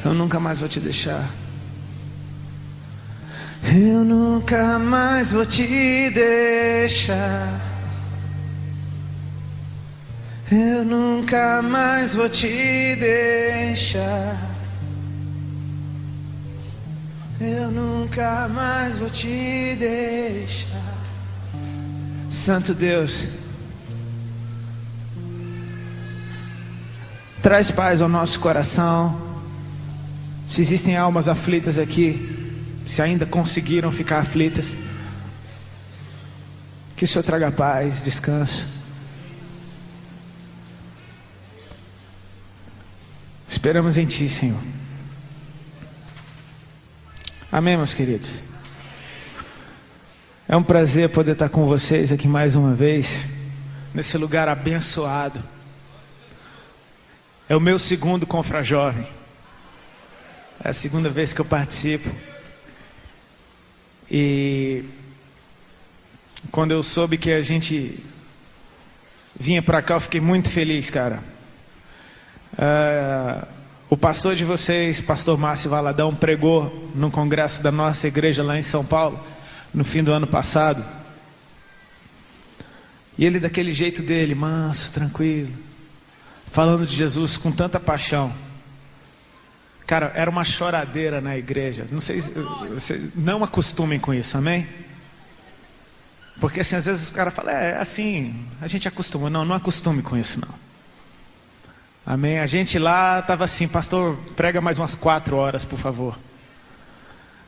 Eu nunca mais vou te deixar. Eu nunca mais vou te deixar. Eu nunca mais vou te deixar. Eu nunca mais vou te deixar. Santo Deus, traz paz ao nosso coração. Se existem almas aflitas aqui, se ainda conseguiram ficar aflitas, que o Senhor traga paz, descanso. Esperamos em Ti, Senhor. Amém, meus queridos. É um prazer poder estar com vocês aqui mais uma vez, nesse lugar abençoado. É o meu segundo Confrajovem. É a segunda vez que eu participo. E quando eu soube que a gente vinha para cá, eu fiquei muito feliz, cara. O pastor de vocês, pastor Márcio Valadão, pregou no congresso da nossa igreja lá em São Paulo, no fim do ano passado. E ele daquele jeito dele, manso, tranquilo, falando de Jesus com tanta paixão. Cara, era uma choradeira na igreja. Não sei, vocês não acostumem com isso, amém? Porque assim, às vezes o cara fala, é assim, a gente acostuma. Não acostume com isso, não. Amém? A gente lá estava assim, pastor, prega mais umas 4 horas, por favor.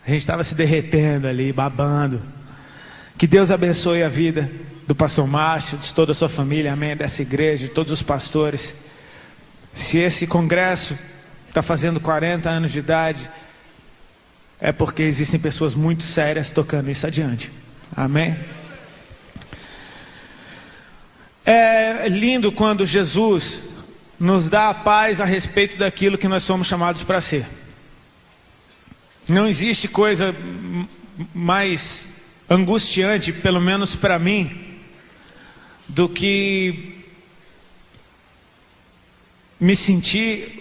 A gente estava se derretendo ali, babando. Que Deus abençoe a vida do pastor Márcio, de toda a sua família, amém? Dessa igreja, de todos os pastores. Se esse congresso está fazendo 40 anos de idade, é porque existem pessoas muito sérias tocando isso adiante, amém? É lindo quando Jesus nos dá a paz a respeito daquilo que nós somos chamados para ser. Não existe coisa mais angustiante, pelo menos para mim, do que me sentir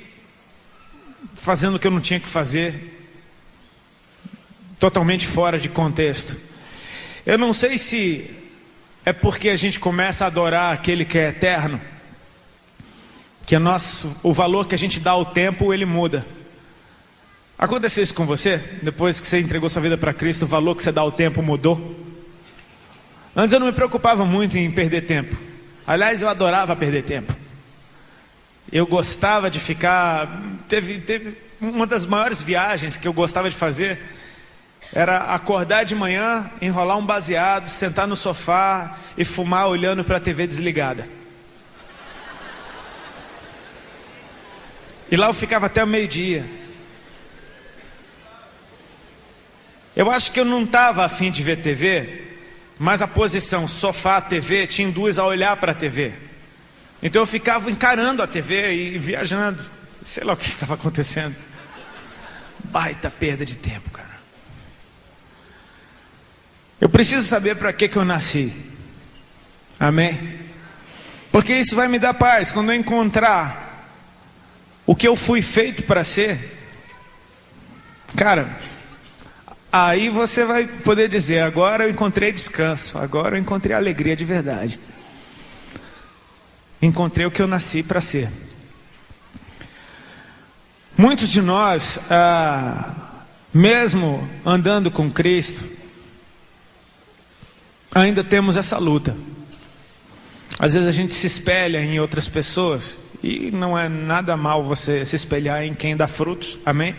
fazendo o que eu não tinha que fazer, totalmente fora de contexto. Eu não sei se é porque a gente começa a adorar aquele que é eterno, que o valor que a gente dá ao tempo, ele muda. Aconteceu isso com você? Depois que você entregou sua vida para Cristo, o valor que você dá ao tempo mudou? Antes eu não me preocupava muito em perder tempo. Aliás, eu adorava perder tempo. Eu gostava de ficar... Teve uma das maiores viagens que eu gostava de fazer, era acordar de manhã, enrolar um baseado, sentar no sofá e fumar olhando para a TV desligada. E lá eu ficava até o meio-dia. Eu acho que eu não estava a fim de ver TV, mas a posição sofá-TV te induz a olhar para a TV. Então eu ficava encarando a TV e viajando. Sei lá o que estava acontecendo. Baita perda de tempo, cara. Eu preciso saber para que eu nasci. Amém? Porque isso vai me dar paz. Quando eu encontrar o que eu fui feito para ser, cara, aí você vai poder dizer, agora eu encontrei descanso, agora eu encontrei alegria de verdade. Encontrei o que eu nasci para ser. Muitos de nós, mesmo andando com Cristo, ainda temos essa luta. Às vezes a gente se espelha em outras pessoas, e não é nada mal você se espelhar em quem dá frutos, amém?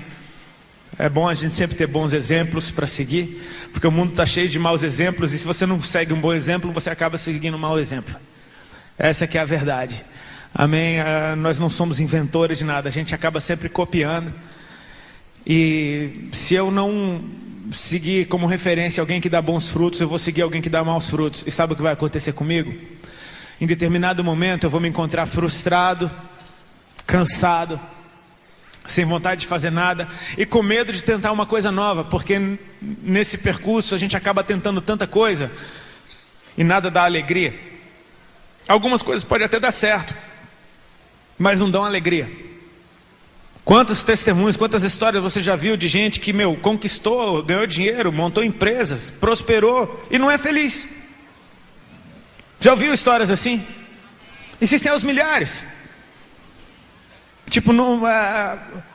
É bom a gente sempre ter bons exemplos para seguir, porque o mundo está cheio de maus exemplos, e se você não segue um bom exemplo, você acaba seguindo um mau exemplo. Essa que é a verdade, amém? Nós não somos inventores de nada, a gente acaba sempre copiando. E se eu não seguir como referência alguém que dá bons frutos, eu vou seguir alguém que dá maus frutos. E sabe o que vai acontecer comigo? Em determinado momento eu vou me encontrar frustrado, cansado, sem vontade de fazer nada e com medo de tentar uma coisa nova, porque nesse percurso a gente acaba tentando tanta coisa e nada dá alegria. Algumas coisas podem até dar certo, mas não dão alegria. Quantos testemunhos, quantas histórias você já viu de gente que, conquistou, ganhou dinheiro, montou empresas, prosperou e não é feliz? Já ouviu histórias assim? Existem aos milhares. Tipo,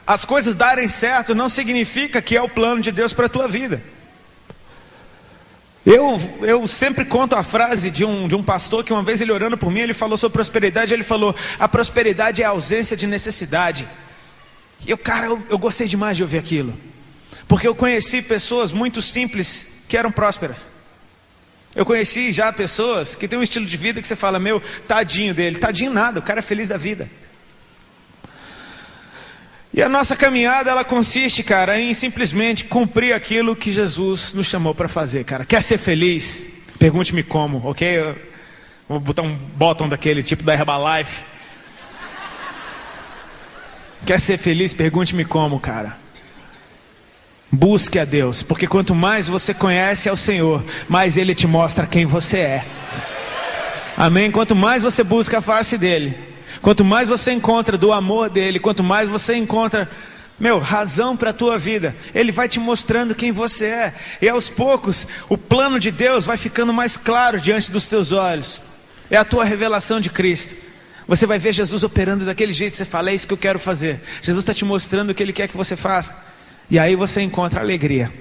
as coisas darem certo não significa que é o plano de Deus para a tua vida. Eu sempre conto a frase de um pastor que uma vez ele orando por mim, ele falou sobre prosperidade, ele falou: a prosperidade é a ausência de necessidade. E eu gostei demais de ouvir aquilo, porque eu conheci pessoas muito simples que eram prósperas. Eu conheci já pessoas que têm um estilo de vida que você fala: tadinho dele. Tadinho nada, o cara é feliz da vida. E a nossa caminhada, ela consiste, cara, em simplesmente cumprir aquilo que Jesus nos chamou para fazer, cara. Quer ser feliz? Pergunte-me como, ok? Eu vou botar um bottom daquele tipo da Herbalife. Quer ser feliz? Pergunte-me como, cara. Busque a Deus, porque quanto mais você conhece ao Senhor, mais Ele te mostra quem você é. Amém? Quanto mais você busca a face dEle, quanto mais você encontra do amor dEle, quanto mais você encontra, razão para a tua vida, Ele vai te mostrando quem você é. E aos poucos, o plano de Deus vai ficando mais claro diante dos teus olhos. É a tua revelação de Cristo. Você vai ver Jesus operando daquele jeito, você fala: é isso que eu quero fazer. Jesus está te mostrando o que Ele quer que você faça. E aí você encontra alegria.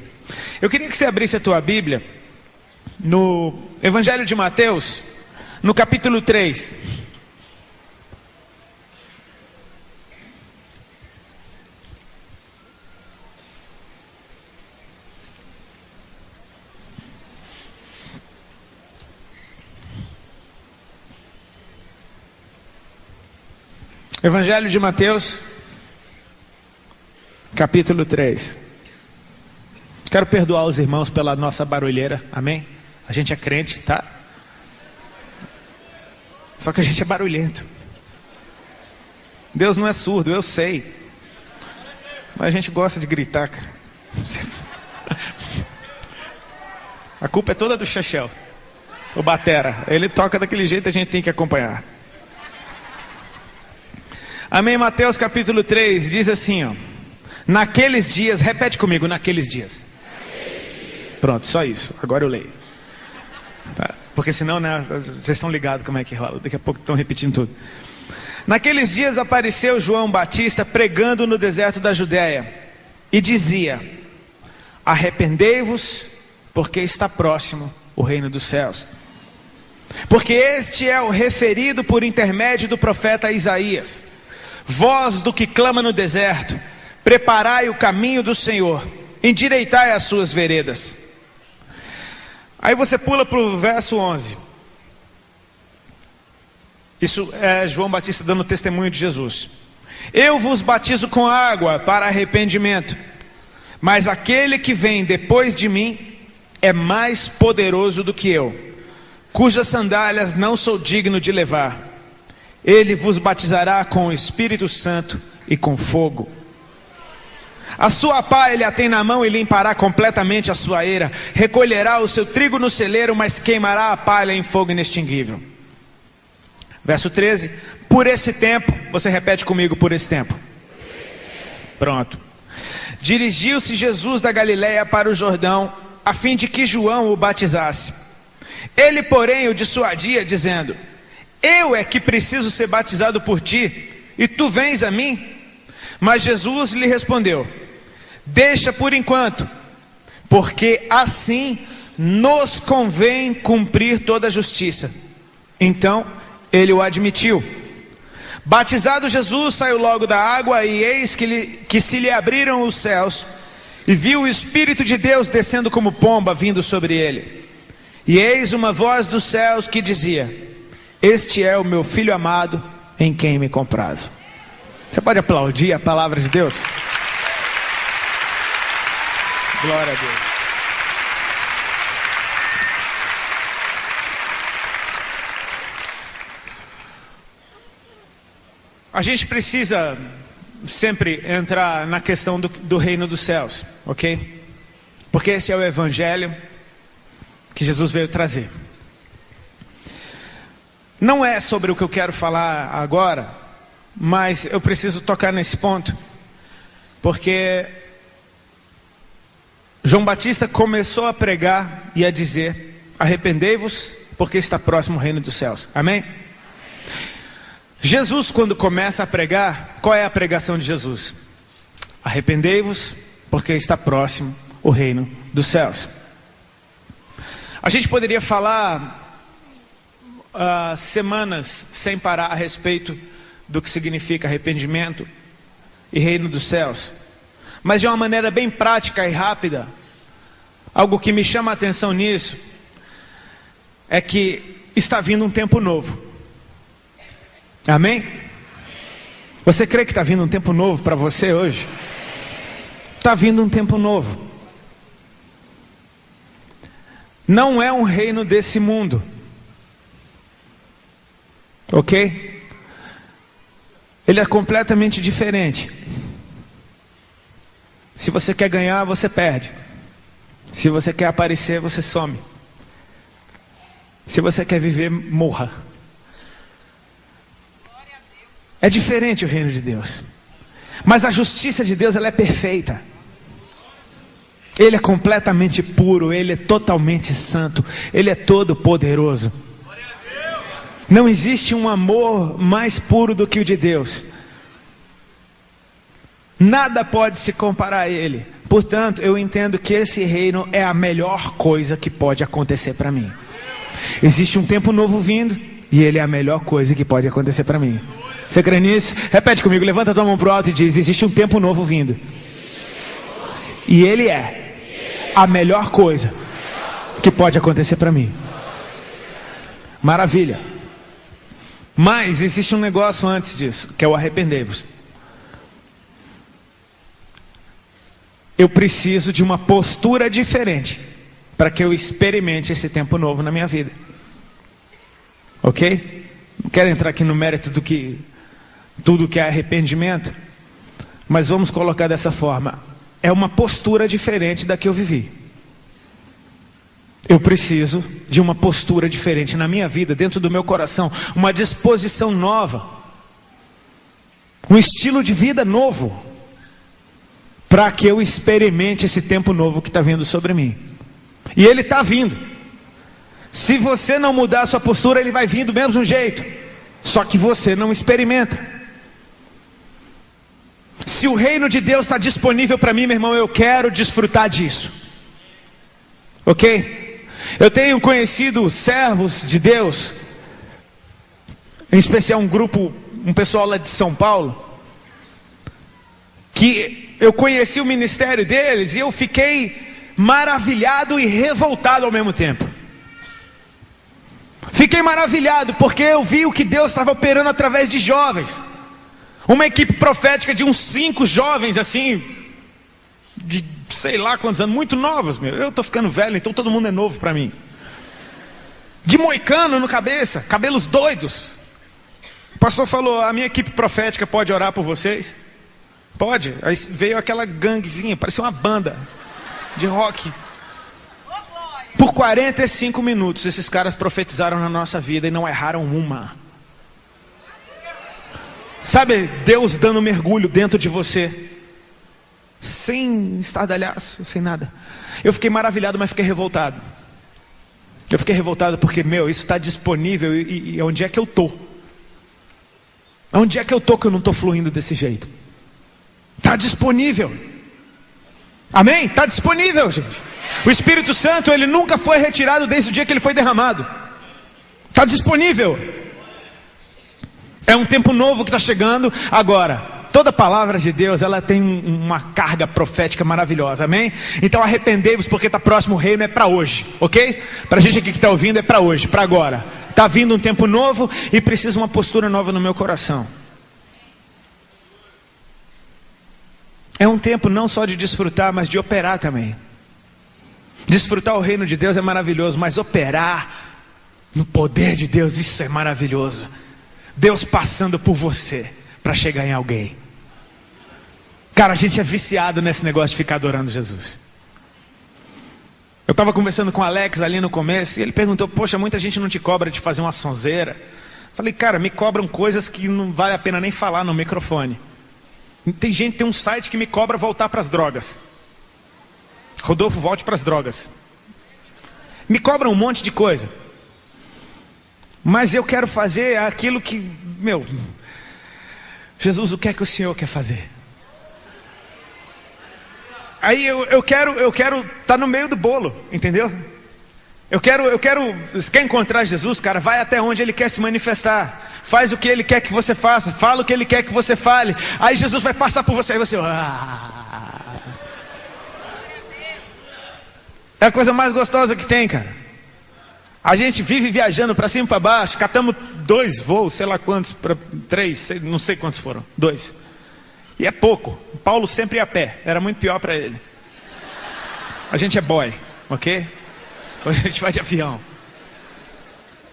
Eu queria que você abrisse a tua Bíblia no Evangelho de Mateus, no capítulo 3. Evangelho de Mateus, capítulo 3. Quero perdoar os irmãos pela nossa barulheira, amém? A gente é crente, tá? Só que a gente é barulhento. Deus não é surdo, eu sei. Mas a gente gosta de gritar, cara. A culpa é toda do Chechel, o batera. Ele toca daquele jeito, a gente tem que acompanhar. Amém? Mateus capítulo 3 diz assim, ó: naqueles dias, repete comigo: naqueles dias. Pronto, só isso, agora eu leio, tá? Porque senão, vocês estão ligados como é que rola. Daqui a pouco estão repetindo tudo. Naqueles dias apareceu João Batista pregando no deserto da Judéia e dizia: arrependei-vos, porque está próximo o reino dos céus. Porque este é o referido por intermédio do profeta Isaías: voz do que clama no deserto, preparai o caminho do Senhor, endireitai as suas veredas. Aí você pula para o verso 11. Isso é João Batista dando testemunho de Jesus. Eu vos batizo com água para arrependimento, mas aquele que vem depois de mim é mais poderoso do que eu, cujas sandálias não sou digno de levar. Ele vos batizará com o Espírito Santo e com fogo. A sua pá ele a tem na mão e limpará completamente a sua eira. Recolherá o seu trigo no celeiro, mas queimará a palha em fogo inextinguível. Verso 13. Por esse tempo, você repete comigo: por esse tempo. Pronto. Dirigiu-se Jesus da Galiléia para o Jordão, a fim de que João o batizasse. Ele, porém, o dissuadia, dizendo: eu é que preciso ser batizado por ti, e tu vens a mim? Mas Jesus lhe respondeu: deixa por enquanto, porque assim nos convém cumprir toda a justiça. Então ele o admitiu. Batizado Jesus, saiu logo da água, e eis que se lhe abriram os céus, e viu o Espírito de Deus descendo como pomba, vindo sobre ele. E eis uma voz dos céus que dizia: este é o meu Filho amado, em quem me comprazo. Você pode aplaudir a palavra de Deus? Glória a Deus. A gente precisa sempre entrar na questão do reino dos céus, ok? Porque esse é o evangelho que Jesus veio trazer. Não é sobre o que eu quero falar agora, mas eu preciso tocar nesse ponto. Porque João Batista começou a pregar e a dizer: arrependei-vos, porque está próximo o reino dos céus. Amém? Jesus, quando começa a pregar, qual é a pregação de Jesus? Arrependei-vos, porque está próximo o reino dos céus. A gente poderia falar semanas sem parar a respeito do que significa arrependimento e reino dos céus, mas de uma maneira bem prática e rápida. Algo que me chama a atenção nisso é que está vindo um tempo novo. Amém? Você crê que está vindo um tempo novo para você hoje? Está vindo um tempo novo. Não é um reino desse mundo, ok? Ele é completamente diferente. Se você quer ganhar, você perde. Se você quer aparecer, você some. Se você quer viver, morra. É diferente o reino de Deus. Mas a justiça de Deus, ela é perfeita. Ele é completamente puro, Ele é totalmente santo, Ele é todo poderoso. Não existe um amor mais puro do que o de Deus. Nada pode se comparar a Ele. Portanto, eu entendo que esse reino é a melhor coisa que pode acontecer para mim. Existe um tempo novo vindo, e Ele é a melhor coisa que pode acontecer para mim. Você crê nisso? Repete comigo, levanta a tua mão para o alto e diz: existe um tempo novo vindo, e Ele é a melhor coisa que pode acontecer para mim. Maravilha. Mas existe um negócio antes disso, que é o arrependei-vos. Eu preciso de uma postura diferente para que eu experimente esse tempo novo na minha vida. Ok? Não quero entrar aqui no mérito do que tudo que é arrependimento, mas vamos colocar dessa forma: é uma postura diferente da que eu vivi. Eu preciso de uma postura diferente na minha vida, dentro do meu coração, uma disposição nova, um estilo de vida novo, para que eu experimente esse tempo novo que está vindo sobre mim. E ele está vindo. Se você não mudar a sua postura, ele vai vir do mesmo jeito, só que você não experimenta. Se o reino de Deus está disponível para mim, meu irmão, eu quero desfrutar disso. Ok? Eu tenho conhecido servos de Deus, em especial um pessoal lá de São Paulo, que eu conheci o ministério deles e eu fiquei maravilhado e revoltado ao mesmo tempo. Fiquei maravilhado porque eu vi o que Deus estava operando através de jovens. Uma equipe profética de uns 5 jovens assim, de sei lá quantos anos, muito novos, meu. Eu estou ficando velho, então todo mundo é novo para mim. De moicano no cabeça, cabelos doidos. O pastor falou: a minha equipe profética pode orar por vocês? Pode. Aí veio aquela ganguezinha, parecia uma banda de rock. Por 45 minutos esses caras profetizaram na nossa vida e não erraram uma. Sabe, Deus dando mergulho dentro de você, sem estardalhaço, sem nada. Eu fiquei maravilhado, mas fiquei revoltado. Eu fiquei revoltado porque, isso está disponível e onde é que eu estou? Onde é que eu estou que eu não estou fluindo desse jeito? Está disponível. Amém? Está disponível, gente. O Espírito Santo, ele nunca foi retirado desde o dia que ele foi derramado. Está disponível. É um tempo novo que está chegando agora. Toda palavra de Deus, ela tem uma carga profética maravilhosa, amém? Então arrependei-vos porque está próximo o reino, é para hoje, ok? Para a gente aqui que está ouvindo, é para hoje, para agora. Está vindo um tempo novo e precisa uma postura nova no meu coração. É um tempo não só de desfrutar, mas de operar também. Desfrutar o reino de Deus é maravilhoso, mas operar no poder de Deus, isso é maravilhoso. Deus passando por você para chegar em alguém. Cara, a gente é viciado nesse negócio de ficar adorando Jesus. Eu estava conversando com o Alex ali no começo e ele perguntou: poxa, muita gente não te cobra de fazer uma sonzeira? Falei: cara, me cobram coisas que não vale a pena nem falar no microfone. Tem gente, tem um site que me cobra voltar para as drogas. Rodolfo, volte para as drogas. Me cobram um monte de coisa. Mas eu quero fazer aquilo que, Jesus, o que é que o Senhor quer fazer? Aí eu quero estar no meio do bolo, entendeu? Eu quero, você quer encontrar Jesus, cara? Vai até onde Ele quer se manifestar. Faz o que Ele quer que você faça. Fala o que Ele quer que você fale. Aí Jesus vai passar por você. Aí você... É a coisa mais gostosa que tem, cara. A gente vive viajando para cima e para baixo. Catamos 2 voos, sei lá quantos, 3, não sei quantos foram. 2. E é pouco. Paulo sempre ia a pé. Era muito pior para ele. A gente é boy, ok? Hoje a gente vai de avião.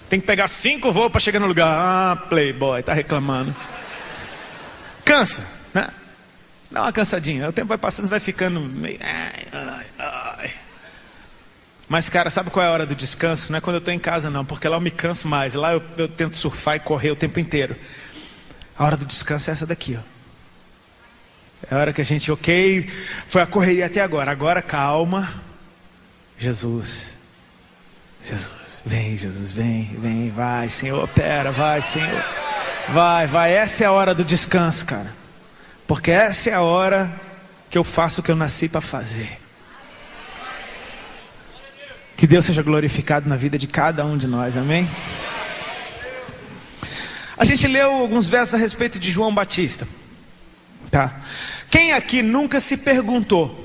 Tem que pegar 5 voos para chegar no lugar. Ah, playboy, tá reclamando. Cansa, né? Dá uma cansadinha. O tempo vai passando, você vai ficando meio... Ai. Mas, cara, sabe qual é a hora do descanso? Não é quando eu estou em casa, não. Porque lá eu me canso mais. Lá eu tento surfar e correr o tempo inteiro. A hora do descanso é essa daqui, ó. É a hora que a gente, ok, foi a correria até agora. Agora, calma. Jesus. Vem, Jesus, vem, vai, Senhor, opera, vai, Senhor. Vai. Essa é a hora do descanso, cara. Porque essa é a hora que eu faço o que eu nasci para fazer. Que Deus seja glorificado na vida de cada um de nós, amém? A gente leu alguns versos a respeito de João Batista, tá? Quem aqui nunca se perguntou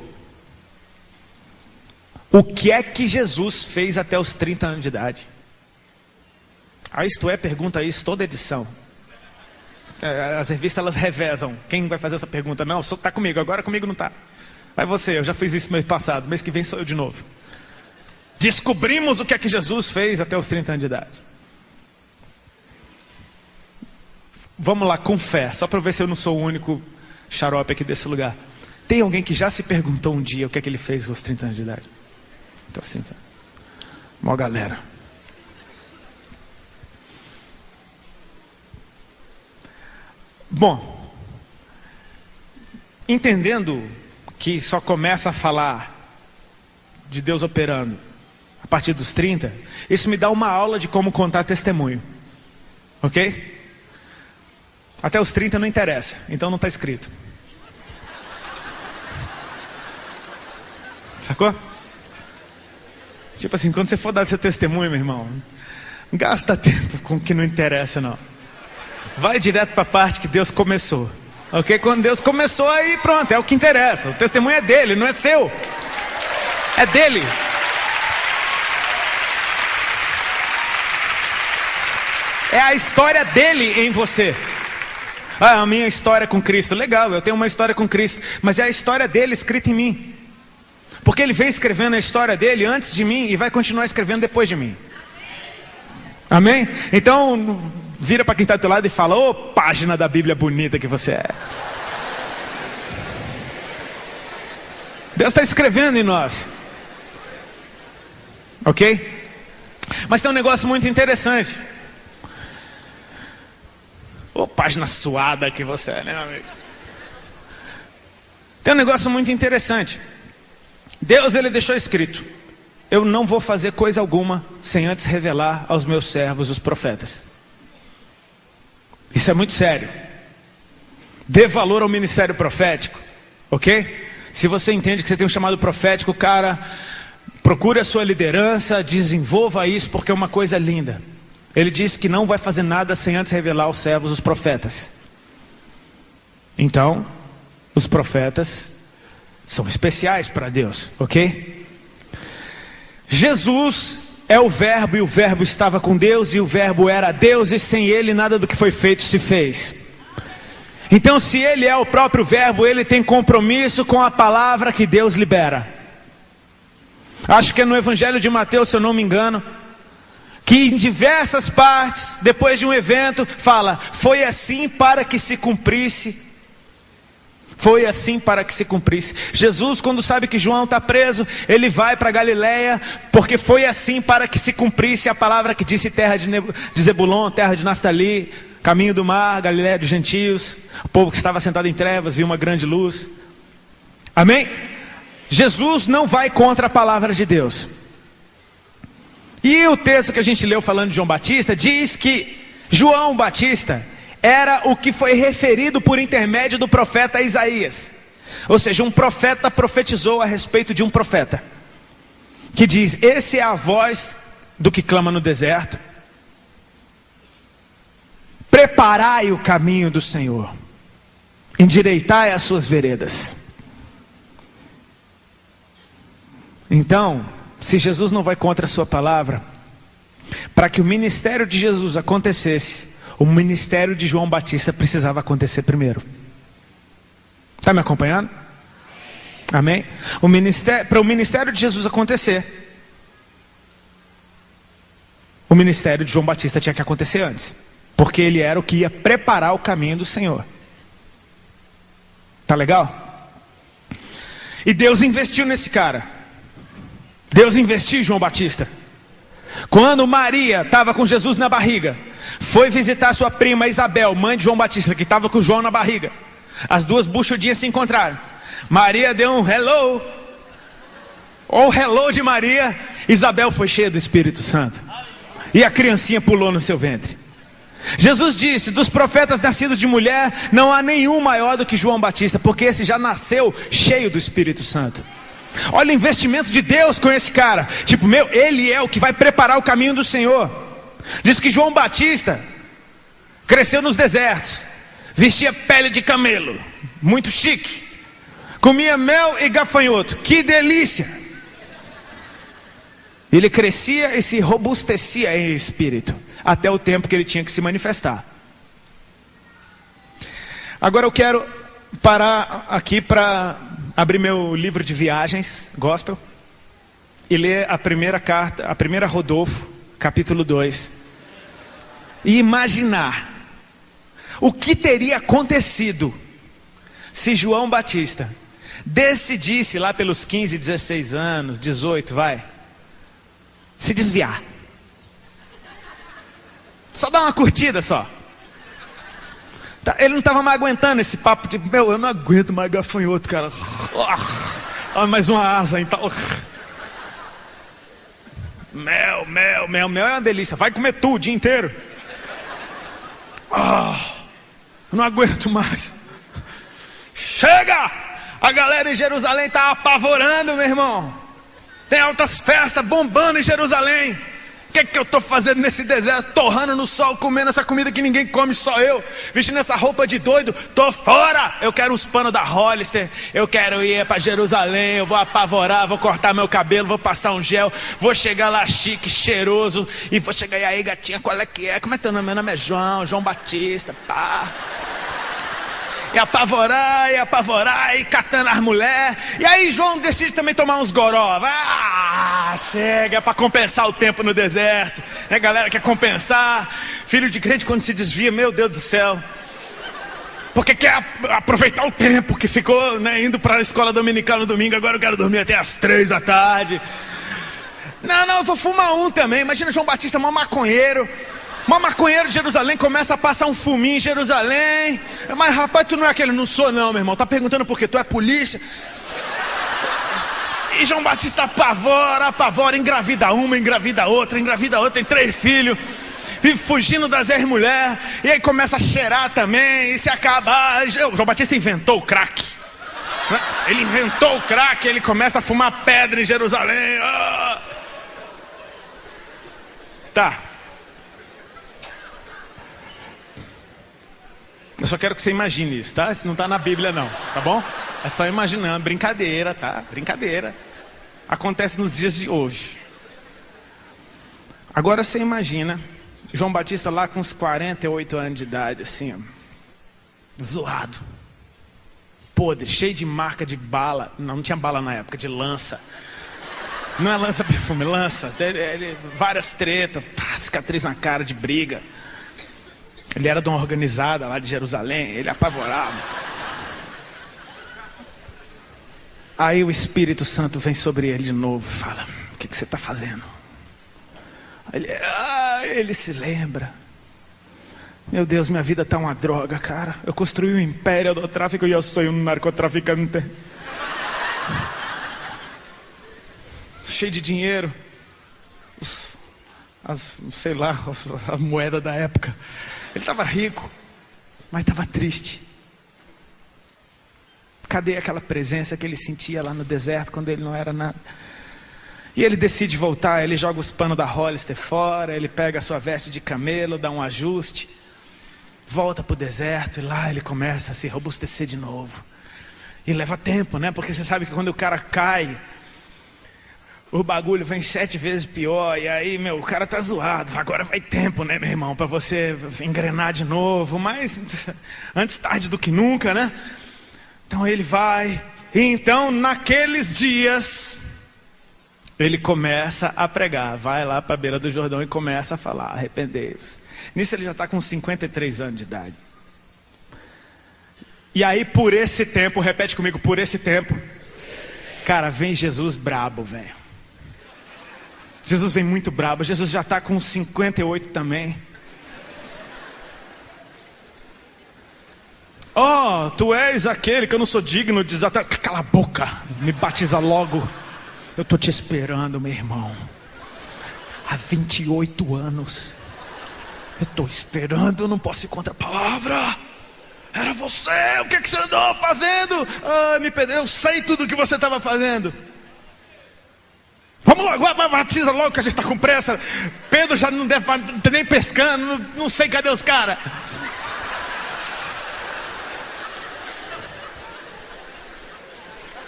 o que é que Jesus fez até os 30 anos de idade? A Isto É pergunta isso toda edição. As revistas elas revezam. Quem vai fazer essa pergunta? Não, está comigo, agora comigo não está. Vai você, eu já fiz isso mês passado, mês que vem sou eu de novo. Descobrimos o que é que Jesus fez até os 30 anos de idade. Vamos lá, com fé, só para ver se eu não sou o único xarope aqui desse lugar. Tem alguém que já se perguntou um dia o que é que ele fez aos 30 anos de idade? Até os 30 anos. Uma galera. Bom, entendendo que só começa a falar de Deus operando a partir dos 30, isso me dá uma aula de como contar testemunho, ok? Até os 30 não interessa, então não está escrito. Sacou? Tipo assim, quando você for dar seu testemunho, meu irmão, não gasta tempo com o que não interessa, não. Vai direto para a parte que Deus começou, ok? Quando Deus começou, aí pronto, é o que interessa. O testemunho é dele, não é seu. É dele. É a história dele em você. A minha história com Cristo, legal, eu tenho uma história com Cristo, mas é a história dele escrita em mim. Porque ele vem escrevendo a história dele antes de mim e vai continuar escrevendo depois de mim. Amém? Então, vira para quem está do teu lado e fala: ô, página da Bíblia bonita que você é. Deus está escrevendo em nós. Ok? Mas tem um negócio muito interessante. Ô, página suada que você é, né, meu amigo? Tem um negócio muito interessante. Deus, ele deixou escrito: eu não vou fazer coisa alguma sem antes revelar aos meus servos, os profetas. Isso é muito sério. Dê valor ao ministério profético, ok? Se você entende que você tem um chamado profético, cara, procure a sua liderança, desenvolva isso, porque é uma coisa linda. Ele disse que não vai fazer nada sem antes revelar aos servos, os profetas. Então, os profetas são especiais para Deus, ok? Jesus é o verbo, e o verbo estava com Deus, e o verbo era Deus, e sem ele nada do que foi feito se fez. Então, se ele é o próprio verbo, ele tem compromisso com a palavra que Deus libera. Acho que é no Evangelho de Mateus, se eu não me engano, que em diversas partes, depois de um evento, fala: foi assim para que se cumprisse. Foi assim para que se cumprisse. Jesus, quando sabe que João está preso, ele vai para Galileia, porque foi assim para que se cumprisse a palavra que disse: terra de Zebulon, terra de Naftali, Caminho do mar, Galiléia dos gentios. O povo que estava sentado em trevas viu uma grande luz. Amém? Jesus não vai contra a palavra de Deus. E o texto que a gente leu falando de João Batista diz que João Batista era o que foi referido por intermédio do profeta Isaías. Ou seja, um profeta profetizou a respeito de um profeta, que diz: esse é a voz do que clama no deserto, preparai o caminho do Senhor, endireitai as suas veredas. Então, se Jesus não vai contra a sua palavra, para que o ministério de Jesus acontecesse, o ministério de João Batista precisava acontecer primeiro. Está me acompanhando? Amém? Para o ministério de Jesus acontecer, o ministério de João Batista tinha que acontecer antes, porque ele era o que ia preparar o caminho do Senhor. Tá legal? E Deus investiu nesse cara. Deus investiu em João Batista. Quando Maria estava com Jesus na barriga, foi visitar sua prima Isabel, mãe de João Batista, que estava com João na barriga. As duas buchudinhas se encontraram. Maria deu um hello. O hello de Maria. Isabel foi cheia do Espírito Santo. E a criancinha pulou no seu ventre. Jesus disse: dos profetas nascidos de mulher, não há nenhum maior do que João Batista, porque esse já nasceu cheio do Espírito Santo. Olha o investimento de Deus com esse cara. Tipo, ele é o que vai preparar o caminho do Senhor. Diz que João Batista cresceu nos desertos, vestia pele de camelo, muito chique, comia mel e gafanhoto. Que delícia! Ele crescia e se robustecia em espírito, até o tempo que ele tinha que se manifestar. Agora eu quero parar aqui para abrir meu livro de viagens, gospel, e ler a primeira carta, a primeira Rodolfo, capítulo 2. E imaginar o que teria acontecido se João Batista decidisse lá pelos 15, 16 anos, 18, se desviar. Só dar uma curtida só. Ele não estava mais aguentando esse papo de: eu não aguento mais gafanhoto, cara. Mais uma asa, então. Mel é uma delícia. Vai comer tudo o dia inteiro. Eu não aguento mais. Chega! A galera em Jerusalém está apavorando, meu irmão. Tem altas festas bombando em Jerusalém. O que eu estou fazendo nesse deserto, torrando no sol, comendo essa comida que ninguém come, só eu, vestindo essa roupa de doido? Tô fora! Eu quero uns panos da Hollister, eu quero ir para Jerusalém, eu vou apavorar, vou cortar meu cabelo, vou passar um gel, vou chegar lá chique, cheiroso, e vou chegar: e aí, gatinha, qual é que é? Como é teu nome? Meu nome é João Batista, pá. E apavorar, e catando as mulheres. E aí João decide também tomar uns goró. Chega, para compensar o tempo no deserto. A galera quer compensar. Filho de crente, quando se desvia, meu Deus do céu, porque quer aproveitar o tempo que ficou, indo para a escola dominical no domingo. Agora eu quero dormir até as 3 da tarde. Não, eu vou fumar um também. Imagina João Batista, mó maconheiro. Mas maconheiro de Jerusalém começa a passar um fuminho em Jerusalém. Mas rapaz, tu não é aquele? Não sou não, meu irmão. Tá perguntando por quê? Tu é polícia? E João Batista apavora, engravida uma, engravida outra, tem 3 filhos. Vive fugindo das ex-mulheres. E aí começa a cheirar também. E se acaba. João Batista inventou o crack. Ele inventou o crack. Ele começa a fumar pedra em Jerusalém. Tá. Eu só quero que você imagine isso, tá? Isso não está na Bíblia não, tá bom? É só imaginando, brincadeira, tá? Brincadeira. Acontece nos dias de hoje. Agora você imagina João Batista lá com uns 48 anos de idade, assim, ó, zoado, podre, cheio de marca de bala. Não tinha bala na época, de lança. Não é lança perfume, lança. Várias tretas, cicatriz na cara de briga. Ele era de uma organizada lá de Jerusalém, ele apavorava. Aí o Espírito Santo vem sobre ele de novo e fala: o que você está fazendo? Ele se lembra Meu Deus, minha vida tá uma droga, cara. Eu construí um império do tráfico e eu sou um narcotraficante. Cheio de dinheiro. Sei lá, a moeda da época. Ele estava rico, mas estava triste. Cadê aquela presença que ele sentia lá no deserto quando ele não era nada? E ele decide voltar, ele joga os panos da Hollister fora, ele pega a sua veste de camelo, dá um ajuste, volta para o deserto e lá ele começa a se robustecer de novo. E leva tempo, né? Porque você sabe que quando o cara cai, o bagulho vem 7 vezes pior. E aí, o cara tá zoado. Agora vai tempo, né, meu irmão, para você engrenar de novo. Mas antes tarde do que nunca, né? Então ele vai. E então, naqueles dias, ele começa a pregar. Vai lá para a beira do Jordão e começa a falar: arrependei-vos. Nisso ele já está com 53 anos de idade. E aí, por esse tempo, repete comigo, por esse tempo, cara, vem Jesus brabo, velho. Jesus vem muito brabo. Jesus já está com 58 também. Oh, tu és aquele que eu não sou digno de desatar. Cala a boca, me batiza logo. Eu estou te esperando, meu irmão. Há 28 anos. Eu estou esperando, eu não posso ir contra a palavra. Era você, o que você andou fazendo? Ah, me perdeu, eu sei tudo o que você estava fazendo. Vamos logo, batiza logo que a gente está com pressa. Pedro já não deve estar nem pescando, não sei cadê os caras.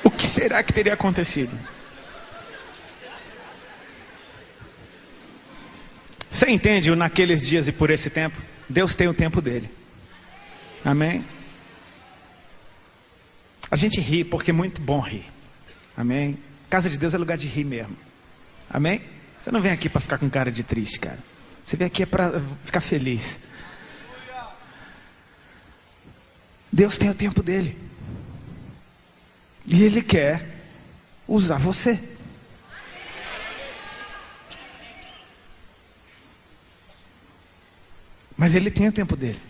O que será que teria acontecido? Você entende, naqueles dias e por esse tempo? Deus tem o tempo dele. Amém? A gente ri porque é muito bom rir. Amém? Casa de Deus é lugar de rir mesmo. Amém? Você não vem aqui para ficar com cara de triste, cara. Você vem aqui para ficar feliz. Deus tem o tempo dele. E Ele quer usar você. Mas Ele tem o tempo dele.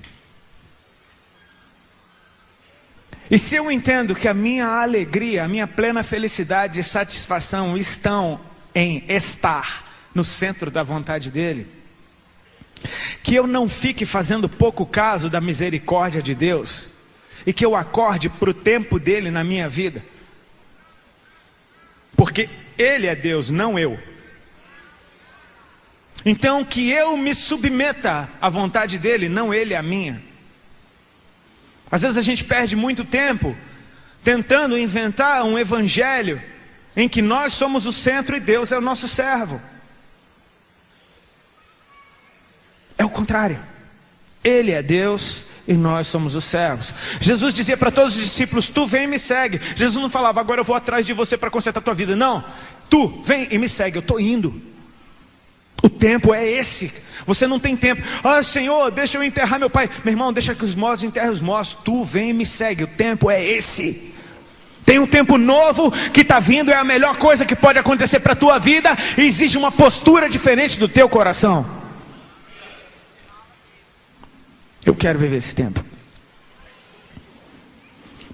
E se eu entendo que a minha alegria, a minha plena felicidade e satisfação estão em estar no centro da vontade dEle, que eu não fique fazendo pouco caso da misericórdia de Deus, e que eu acorde para o tempo dEle na minha vida, porque Ele é Deus, não eu. Então que eu me submeta à vontade dEle, não Ele à minha. Às vezes a gente perde muito tempo tentando inventar um evangelho em que nós somos o centro e Deus é o nosso servo. É o contrário. Ele é Deus e nós somos os servos. Jesus dizia para todos os discípulos: tu vem e me segue. Jesus não falava: agora eu vou atrás de você para consertar a tua vida. Não, tu vem e me segue, eu estou indo. O tempo é esse. Você não tem tempo. Ah, Senhor, deixa eu enterrar meu pai. Meu irmão, deixa que os mortos enterrem os mortos. Tu vem e me segue. O tempo é esse. Tem um tempo novo que está vindo. É a melhor coisa que pode acontecer para a tua vida. E exige uma postura diferente do teu coração. Eu quero viver esse tempo.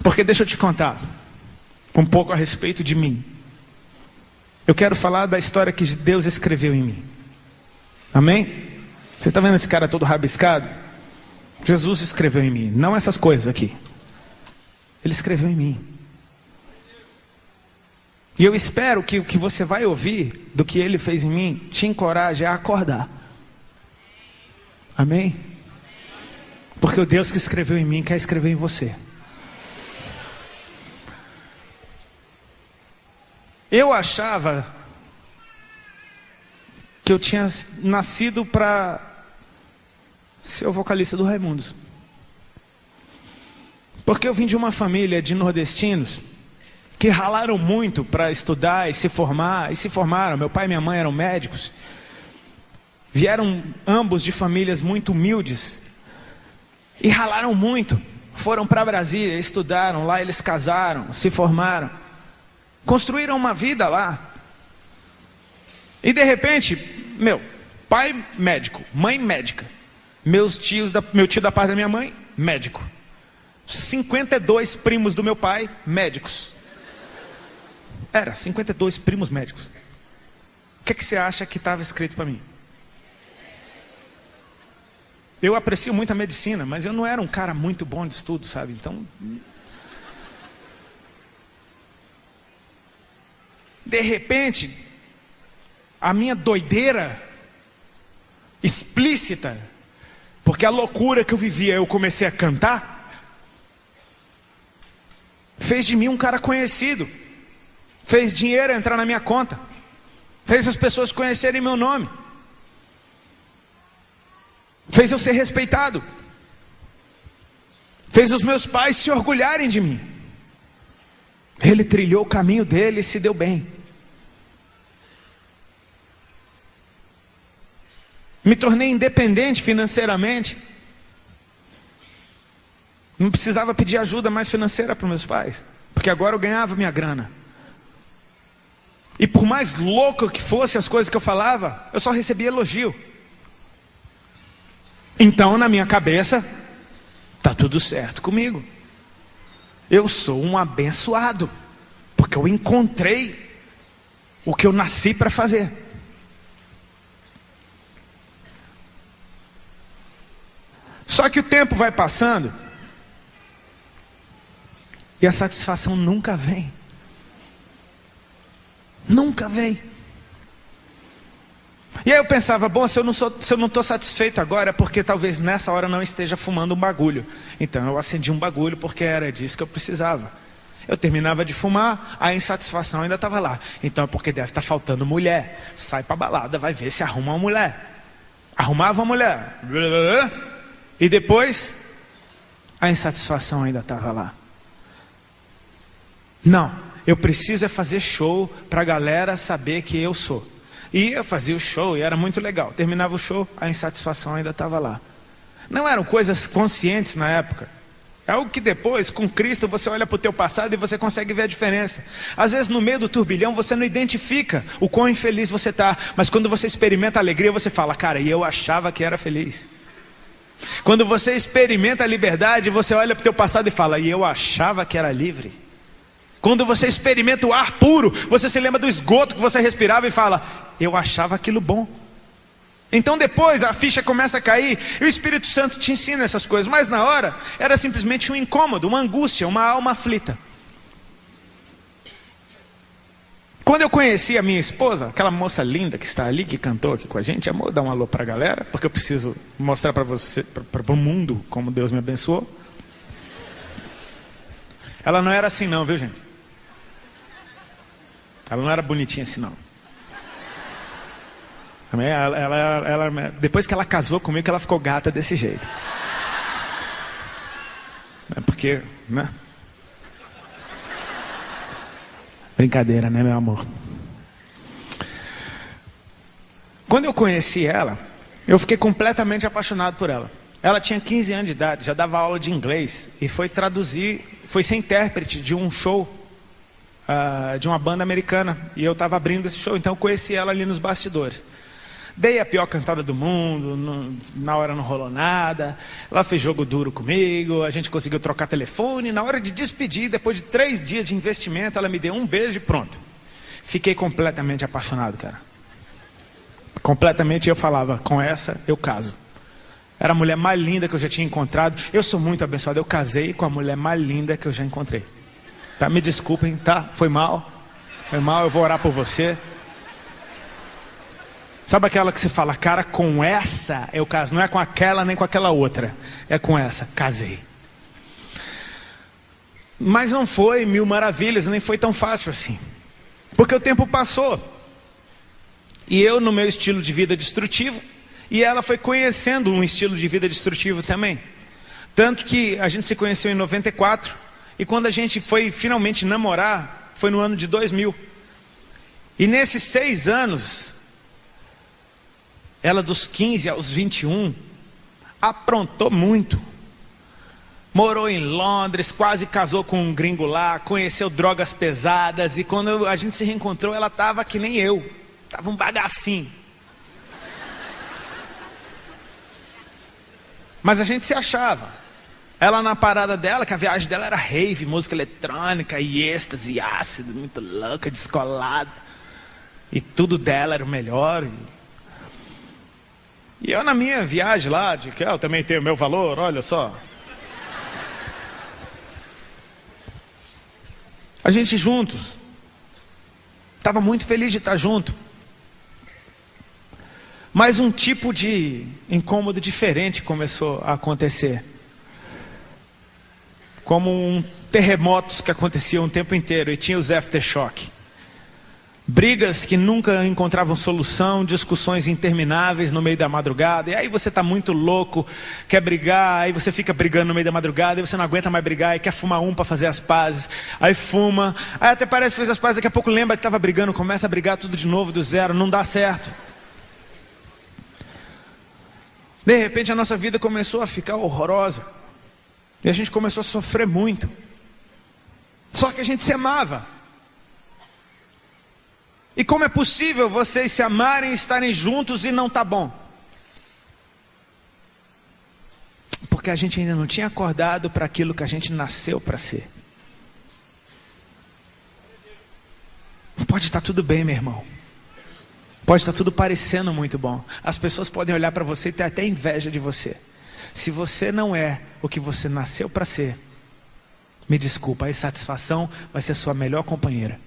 Porque deixa eu te contar um pouco a respeito de mim. Eu quero falar da história que Deus escreveu em mim. Amém? Você está vendo esse cara todo rabiscado? Jesus escreveu em mim, não essas coisas aqui. Ele escreveu em mim. E eu espero que o que você vai ouvir do que Ele fez em mim te encoraje a acordar. Amém? Porque o Deus que escreveu em mim quer escrever em você. Eu achava que eu tinha nascido para ser o vocalista do Raimundos. Porque eu vim de uma família de nordestinos que ralaram muito para estudar e se formar, e se formaram. Meu pai e minha mãe eram médicos. Vieram ambos de famílias muito humildes e ralaram muito. Foram para Brasília, estudaram lá, eles casaram, se formaram, construíram uma vida lá. E de repente, pai médico, mãe médica, meu tio da parte da minha mãe, médico. 52 primos do meu pai, médicos. 52 primos médicos. O que você acha que estava escrito para mim? Eu aprecio muito a medicina, mas eu não era um cara muito bom de estudo, sabe? Então, de repente, a minha doideira explícita, porque a loucura que eu vivia, eu comecei a cantar, fez de mim um cara conhecido, fez dinheiro entrar na minha conta, fez as pessoas conhecerem meu nome, fez eu ser respeitado, fez os meus pais se orgulharem de mim. Ele trilhou o caminho dele e se deu bem. Me tornei independente financeiramente. Não precisava pedir ajuda mais financeira para meus pais, porque agora eu ganhava minha grana. E por mais louco que fosse as coisas que eu falava, eu só recebia elogio. Então na minha cabeça, tá tudo certo comigo. Eu sou um abençoado, porque eu encontrei o que eu nasci para fazer. Só que o tempo vai passando e a satisfação nunca vem. Nunca vem. E aí eu pensava, bom, se eu não estou satisfeito agora é porque talvez nessa hora eu não esteja fumando um bagulho. Então eu acendi um bagulho porque era disso que eu precisava. Eu terminava de fumar, a insatisfação ainda estava lá. Então é porque deve estar faltando mulher. Sai pra balada, vai ver se arruma uma mulher. Arrumava uma mulher. E depois, a insatisfação ainda estava lá. Não, eu preciso é fazer show para a galera saber que eu sou. E eu fazia o show e era muito legal. Terminava o show, a insatisfação ainda estava lá. Não eram coisas conscientes na época. É algo que depois, com Cristo, você olha para o teu passado e você consegue ver a diferença. Às vezes no meio do turbilhão você não identifica o quão infeliz você está. Mas quando você experimenta a alegria, você fala, cara, e eu achava que era feliz. Quando você experimenta a liberdade, você olha para o teu passado e fala, e eu achava que era livre. Quando você experimenta o ar puro, você se lembra do esgoto que você respirava e fala, eu achava aquilo bom. Então depois a ficha começa a cair e o Espírito Santo te ensina essas coisas. Mas na hora era simplesmente um incômodo, uma angústia, uma alma aflita. Quando eu conheci a minha esposa, aquela moça linda que está ali, que cantou aqui com a gente, amor, dá um alô para a galera, porque eu preciso mostrar para você, para o mundo, como Deus me abençoou. Ela não era assim não, viu gente? Ela não era bonitinha assim não. Depois que ela casou comigo, que ela ficou gata desse jeito. É porque, né? Brincadeira, né, meu amor? Quando eu conheci ela, eu fiquei completamente apaixonado por ela. Ela tinha 15 anos de idade, já dava aula de inglês e foi ser intérprete de um show de uma banda americana. E eu estava abrindo esse show, então eu conheci ela ali nos bastidores. Dei a pior cantada do mundo, na hora não rolou nada. Ela fez jogo duro comigo, a gente conseguiu trocar telefone. Na hora de despedir, depois de 3 dias de investimento, ela me deu um beijo e pronto. Fiquei completamente apaixonado, cara. Completamente, eu falava, com essa eu caso. Era a mulher mais linda que eu já tinha encontrado. Eu sou muito abençoado, eu casei com a mulher mais linda que eu já encontrei. Tá, me desculpem, tá? Foi mal, eu vou orar por você. Sabe aquela que você fala, cara, com essa eu caso. Não é com aquela nem com aquela outra. É com essa, casei. Mas não foi 1000 maravilhas, nem foi tão fácil assim. Porque o tempo passou. E eu no meu estilo de vida destrutivo. E ela foi conhecendo um estilo de vida destrutivo também. Tanto que a gente se conheceu em 94. E quando a gente foi finalmente namorar, foi no ano de 2000. E nesses 6 anos... Ela dos 15 aos 21, aprontou muito. Morou em Londres, quase casou com um gringo lá, conheceu drogas pesadas. E quando a gente se reencontrou, ela estava que nem eu. Estava um bagacinho. Mas a gente se achava. Ela na parada dela, que a viagem dela era rave, música eletrônica e êxtase, e ácido, muito louca, descolada. E tudo dela era o melhor. E eu na minha viagem lá, de que eu também tenho o meu valor, olha só. A gente juntos. Estava muito feliz de estar junto. Mas um tipo de incômodo diferente começou a acontecer. Como terremotos que aconteciam o tempo inteiro e tinha os aftershock. Brigas que nunca encontravam solução, discussões intermináveis no meio da madrugada. E aí você está muito louco, quer brigar, aí você fica brigando no meio da madrugada, e você não aguenta mais brigar, e quer fumar para fazer as pazes. Aí fuma, aí até parece que fez as pazes, daqui a pouco lembra que estava brigando, começa a brigar tudo de novo, do zero, não dá certo. De repente a nossa vida começou a ficar horrorosa. E a gente começou a sofrer muito. Só que a gente se amava. E como é possível vocês se amarem e estarem juntos e não tá bom? Porque a gente ainda não tinha acordado para aquilo que a gente nasceu para ser. Pode estar tudo bem, meu irmão. Pode estar tudo parecendo muito bom. As pessoas podem olhar para você e ter até inveja de você. Se você não é o que você nasceu para ser, me desculpa, a insatisfação vai ser sua melhor companheira.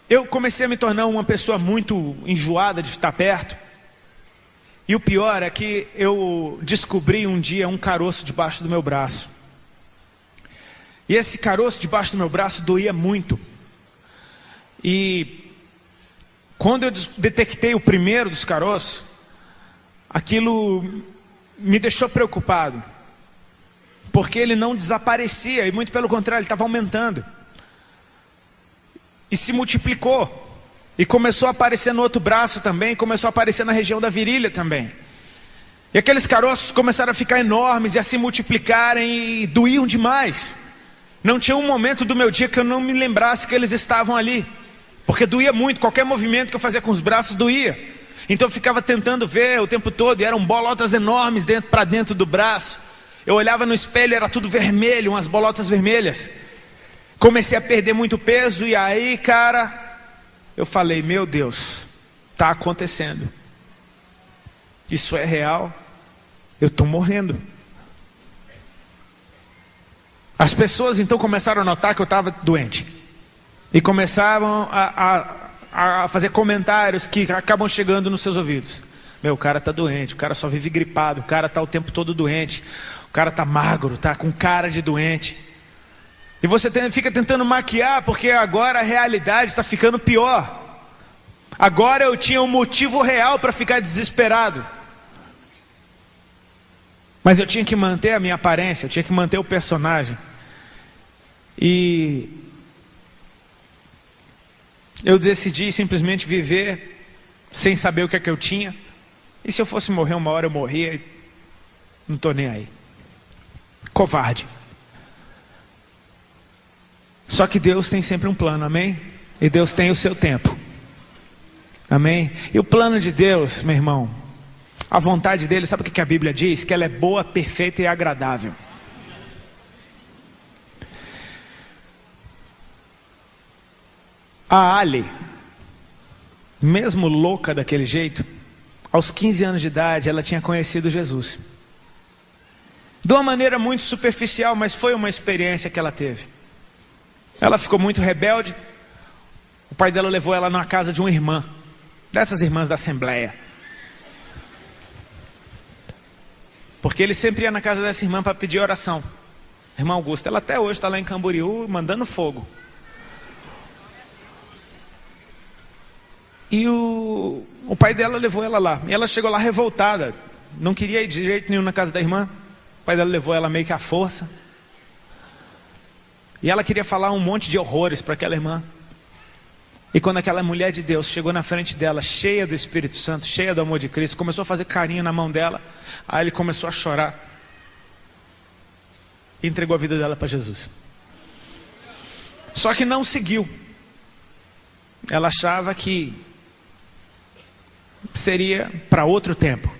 Eu comecei a me tornar uma pessoa muito enjoada de estar perto. E o pior é que eu descobri um dia um caroço debaixo do meu braço. E esse caroço debaixo do meu braço doía muito. E quando eu detectei o primeiro dos caroços, aquilo me deixou preocupado. Porque ele não desaparecia, e muito pelo contrário, ele estava aumentando. E se multiplicou. E começou a aparecer no outro braço também, começou a aparecer na região da virilha também. E aqueles caroços começaram a ficar enormes e a se multiplicarem e doíam demais. Não tinha um momento do meu dia que eu não me lembrasse que eles estavam ali. Porque doía muito, qualquer movimento que eu fazia com os braços doía. Então eu ficava tentando ver o tempo todo, e eram bolotas enormes para dentro do braço. Eu olhava no espelho, era tudo vermelho, umas bolotas vermelhas. Comecei a perder muito peso, e aí, cara, eu falei, meu Deus, está acontecendo. Isso é real, eu estou morrendo. As pessoas então começaram a notar que eu estava doente. E começavam a fazer comentários que acabam chegando nos seus ouvidos. Meu, o cara está doente, o cara só vive gripado, o cara está o tempo todo doente, o cara está magro, está com cara de doente. E você fica tentando maquiar, porque agora a realidade está ficando pior. Agora eu tinha um motivo real para ficar desesperado. Mas eu tinha que manter a minha aparência, eu tinha que manter o personagem. E eu decidi simplesmente viver sem saber o que é que eu tinha. E se eu fosse morrer uma hora eu morria, não estou nem aí. Covarde. Só que Deus tem sempre um plano, amém? E Deus tem o seu tempo. Amém? E o plano de Deus, meu irmão, a vontade dele, sabe o que a Bíblia diz? Que ela é boa, perfeita e agradável. A Ali, mesmo louca daquele jeito, aos 15 anos de idade, ela tinha conhecido Jesus. De uma maneira muito superficial, mas foi uma experiência que ela teve. Ela ficou muito rebelde. O pai dela levou ela na casa de uma irmã, dessas irmãs da Assembleia. Porque ele sempre ia na casa dessa irmã para pedir oração. Irmã Augusta, ela até hoje está lá em Camboriú, mandando fogo. E o pai dela levou ela lá. E ela chegou lá revoltada. Não queria ir de jeito nenhum na casa da irmã. O pai dela levou ela meio que à força. E ela queria falar um monte de horrores para aquela irmã. E quando aquela mulher de Deus chegou na frente dela, cheia do Espírito Santo, cheia do amor de Cristo, começou a fazer carinho na mão dela. Aí ele começou a chorar. E entregou a vida dela para Jesus. Só que não seguiu. Ela achava que seria para outro tempo.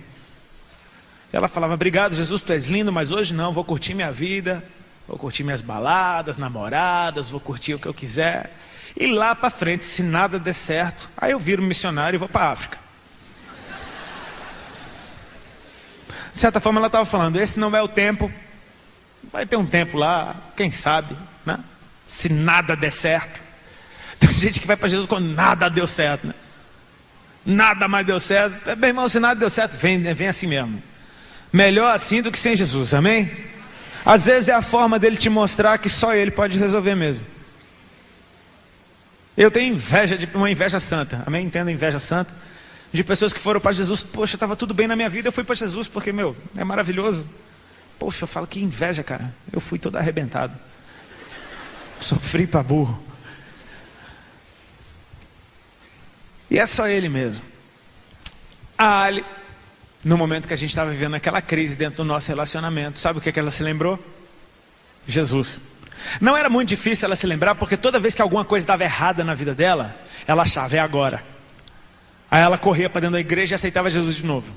Ela falava, obrigado Jesus, tu és lindo, mas hoje não, vou curtir minha vida, vou curtir minhas baladas, namoradas, vou curtir o que eu quiser. E lá para frente, se nada der certo, aí eu viro missionário e vou para a África. De certa forma ela estava falando, esse não é o tempo, vai ter um tempo lá, quem sabe, né? Se nada der certo. Tem gente que vai para Jesus quando nada deu certo, né? Nada mais deu certo. Meu irmão, se nada deu certo, vem assim mesmo. Melhor assim do que sem Jesus, amém? Às vezes é a forma dele te mostrar que só ele pode resolver mesmo. Eu tenho inveja, uma inveja santa, amém? Entenda inveja santa? De pessoas que foram para Jesus, poxa, estava tudo bem na minha vida, eu fui para Jesus, porque, é maravilhoso. Poxa, eu falo, que inveja, cara. Eu fui todo arrebentado. Sofri para burro. E é só ele mesmo. Ali, no momento que a gente estava vivendo aquela crise dentro do nosso relacionamento, sabe o que ela se lembrou? Jesus. Não era muito difícil ela se lembrar, porque toda vez que alguma coisa dava errada na vida dela, ela achava, é agora. Aí ela corria para dentro da igreja e aceitava Jesus de novo.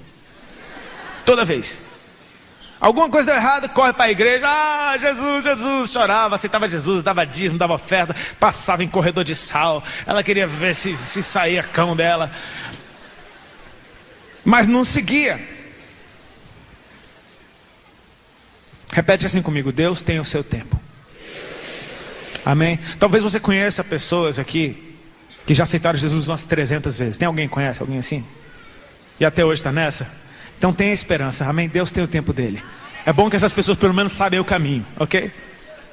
Toda vez. Alguma coisa deu errado, corre para a igreja, Jesus, Jesus, chorava, aceitava Jesus, dava dízimo, dava oferta, passava em corredor de sal, ela queria ver se saía cão dela, mas não seguia. Repete assim comigo, Deus tem o seu tempo. Amém? Talvez você conheça pessoas aqui que já aceitaram Jesus umas 300 vezes. Tem alguém que conhece? Alguém assim? E até hoje está nessa? Então tenha esperança, amém? Deus tem o tempo dele. É bom que essas pessoas pelo menos sabem o caminho, ok?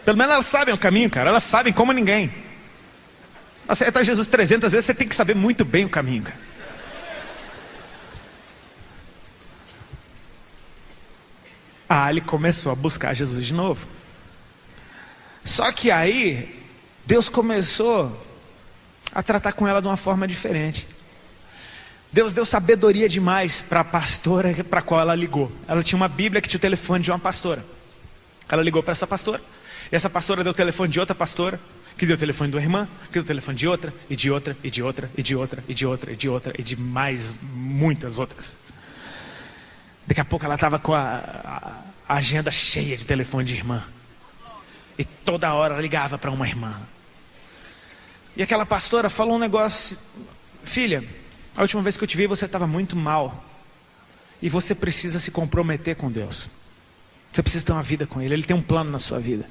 Pelo menos elas sabem o caminho, cara. Elas sabem como ninguém. Aceitar Jesus 300 vezes, você tem que saber muito bem o caminho, cara. Ele começou a buscar Jesus de novo. Só que aí, Deus começou a tratar com ela de uma forma diferente. Deus deu sabedoria demais para a pastora para a qual ela ligou. Ela tinha uma Bíblia que tinha o telefone de uma pastora. Ela ligou para essa pastora. E essa pastora deu o telefone de outra pastora, que deu o telefone de uma irmã, que deu o telefone de outra, e de outra, e de outra, e de outra, e de outra, e de outra, e de mais muitas outras. Daqui a pouco ela estava com a agenda cheia de telefone de irmã. E toda hora ela ligava para uma irmã. E aquela pastora falou um negócio, filha, a última vez que eu te vi você estava muito mal. E você precisa se comprometer com Deus. Você precisa ter uma vida com Ele. Ele tem um plano na sua vida.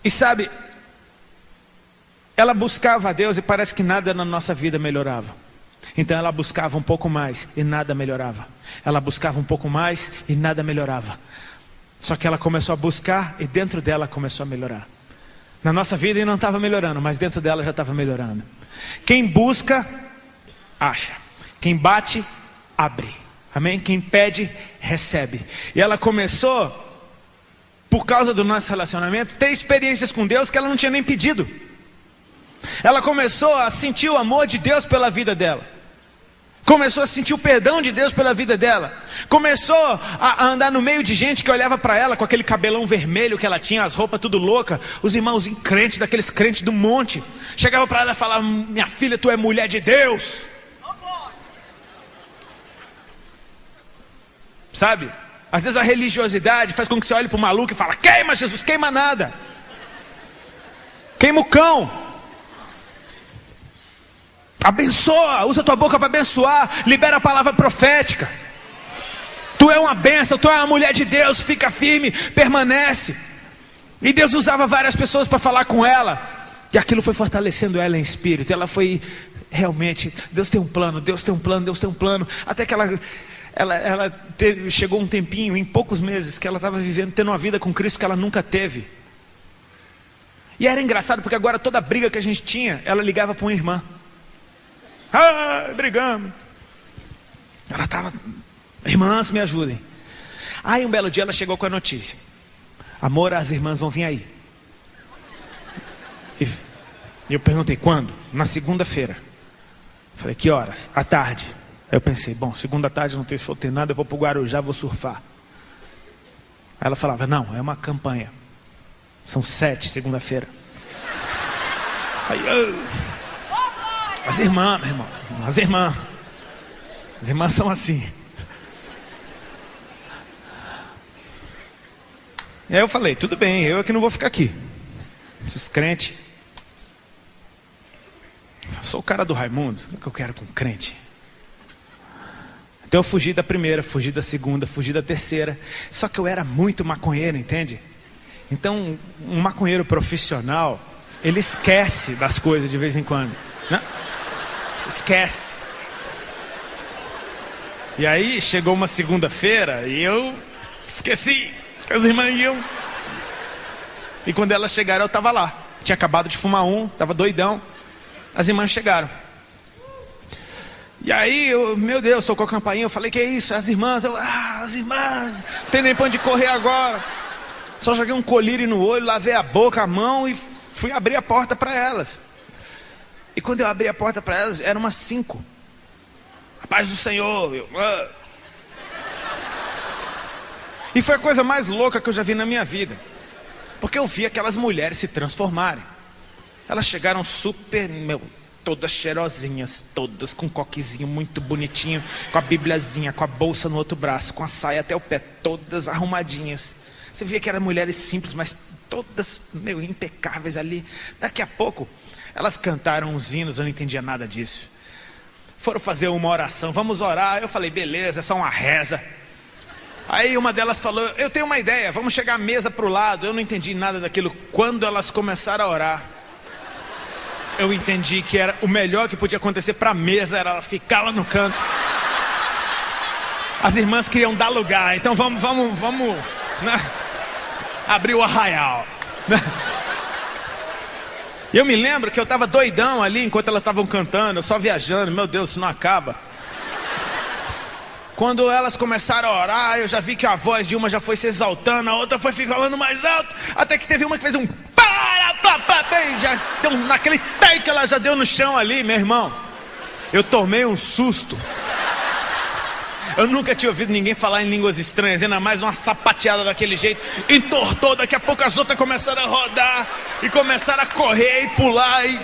E sabe, ela buscava a Deus e parece que nada na nossa vida melhorava. Então ela buscava um pouco mais e nada melhorava. Ela buscava um pouco mais e nada melhorava. Só que ela começou a buscar e dentro dela começou a melhorar. Na nossa vida ele não estava melhorando, mas dentro dela já estava melhorando. Quem busca, acha. Quem bate, abre. Amém? Quem pede, recebe. E ela começou, por causa do nosso relacionamento, ter experiências com Deus que ela não tinha nem pedido. Ela começou a sentir o amor de Deus pela vida dela. Começou a sentir o perdão de Deus pela vida dela. Começou a andar no meio de gente que olhava para ela com aquele cabelão vermelho que ela tinha, as roupas tudo louca, os irmãozinhos crentes, daqueles crentes do monte. Chegava para ela e falava, minha filha, tu é mulher de Deus. Sabe? Às vezes a religiosidade faz com que você olhe para o maluco e fala, queima Jesus, queima nada. Queima o cão. Abençoa, usa tua boca para abençoar, libera a palavra profética. Tu é uma bênção, tu é uma mulher de Deus, fica firme, permanece. E Deus usava várias pessoas para falar com ela, e aquilo foi fortalecendo ela em espírito. Ela foi realmente, Deus tem um plano, Deus tem um plano, Deus tem um plano. Até que chegou um tempinho, em poucos meses, que ela estava vivendo, tendo uma vida com Cristo que ela nunca teve. E era engraçado porque agora toda briga que a gente tinha, ela ligava para uma irmã. Brigamos. Ela estava, irmãs, me ajudem. Aí um belo dia ela chegou com a notícia, amor, as irmãs vão vir aí. E eu perguntei, quando? Na segunda-feira. Falei, que horas? À tarde. Aí eu pensei, bom, segunda tarde não tem show, tem nada, eu vou para o Guarujá, vou surfar. Aí ela falava, não, é uma campanha. São 7, segunda-feira. Aí, As irmãs, meu irmão, as irmãs são assim. E aí eu falei, tudo bem, eu é que não vou ficar aqui. Esses crentes. Eu sou o cara do Raimundo, o que eu quero com crente? Então eu fugi da primeira, fugi da segunda, fugi da terceira. Só que eu era muito maconheiro, entende? Então um maconheiro profissional, ele esquece das coisas de vez em quando, né? Você esquece. E aí chegou uma segunda-feira e eu esqueci que as irmãs iam. E quando elas chegaram eu estava lá. Tinha acabado de fumar estava doidão. As irmãs chegaram. E aí, meu Deus, tocou a campainha. Eu falei, que é isso? As irmãs. As irmãs. Não tem nem pra onde correr agora. Só joguei um colírio no olho, lavei a boca, a mão e fui abrir a porta para elas. E quando eu abri a porta para elas, eram umas 5. A paz do Senhor. E foi a coisa mais louca que eu já vi na minha vida. Porque eu vi aquelas mulheres se transformarem. Elas chegaram super, todas cheirosinhas, todas com um coquezinho muito bonitinho, com a bibliazinha, com a bolsa no outro braço, com a saia até o pé, todas arrumadinhas. Você via que eram mulheres simples, mas todas, impecáveis ali. Daqui a pouco, elas cantaram uns hinos, eu não entendia nada disso. Foram fazer uma oração, vamos orar. Eu falei, beleza, é só uma reza. Aí uma delas falou, eu tenho uma ideia, vamos chegar a mesa para o lado. Eu não entendi nada daquilo. Quando elas começaram a orar, eu entendi que era o melhor que podia acontecer para a mesa, era ela ficar lá no canto. As irmãs queriam dar lugar, então vamos, né? Abrir o arraial, né? E eu me lembro que eu estava doidão ali enquanto elas estavam cantando, eu só viajando, meu Deus, isso não acaba. Quando elas começaram a orar, eu já vi que a voz de uma já foi se exaltando, a outra foi falando mais alto, até que teve uma que fez um e já deu naquele take, ela já deu no chão ali, meu irmão. Eu tomei um susto. Eu nunca tinha ouvido ninguém falar em línguas estranhas, ainda mais uma sapateada daquele jeito. Entortou, daqui a pouco as outras começaram a rodar e começaram a correr e pular e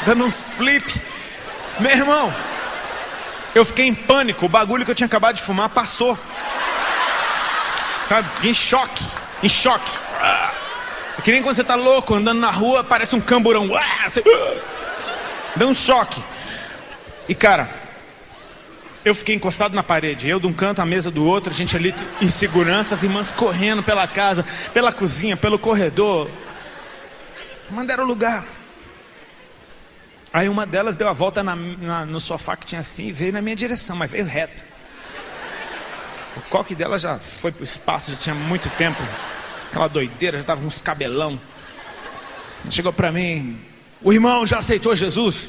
dando uns flip. Meu irmão, eu fiquei em pânico. O bagulho que eu tinha acabado de fumar passou. Sabe, em choque. É que nem quando você tá louco, andando na rua, parece um camburão. Você dá um choque. E cara, eu fiquei encostado na parede. Eu de um canto, a mesa do outro, a gente ali em segurança, as irmãs correndo pela casa, pela cozinha, pelo corredor. Mandaram lugar. Aí uma delas deu a volta no sofá que tinha assim e veio na minha direção, mas veio reto. O coque dela já foi pro espaço, já tinha muito tempo. Aquela doideira, já tava com uns cabelão. Chegou pra mim, o irmão já aceitou Jesus?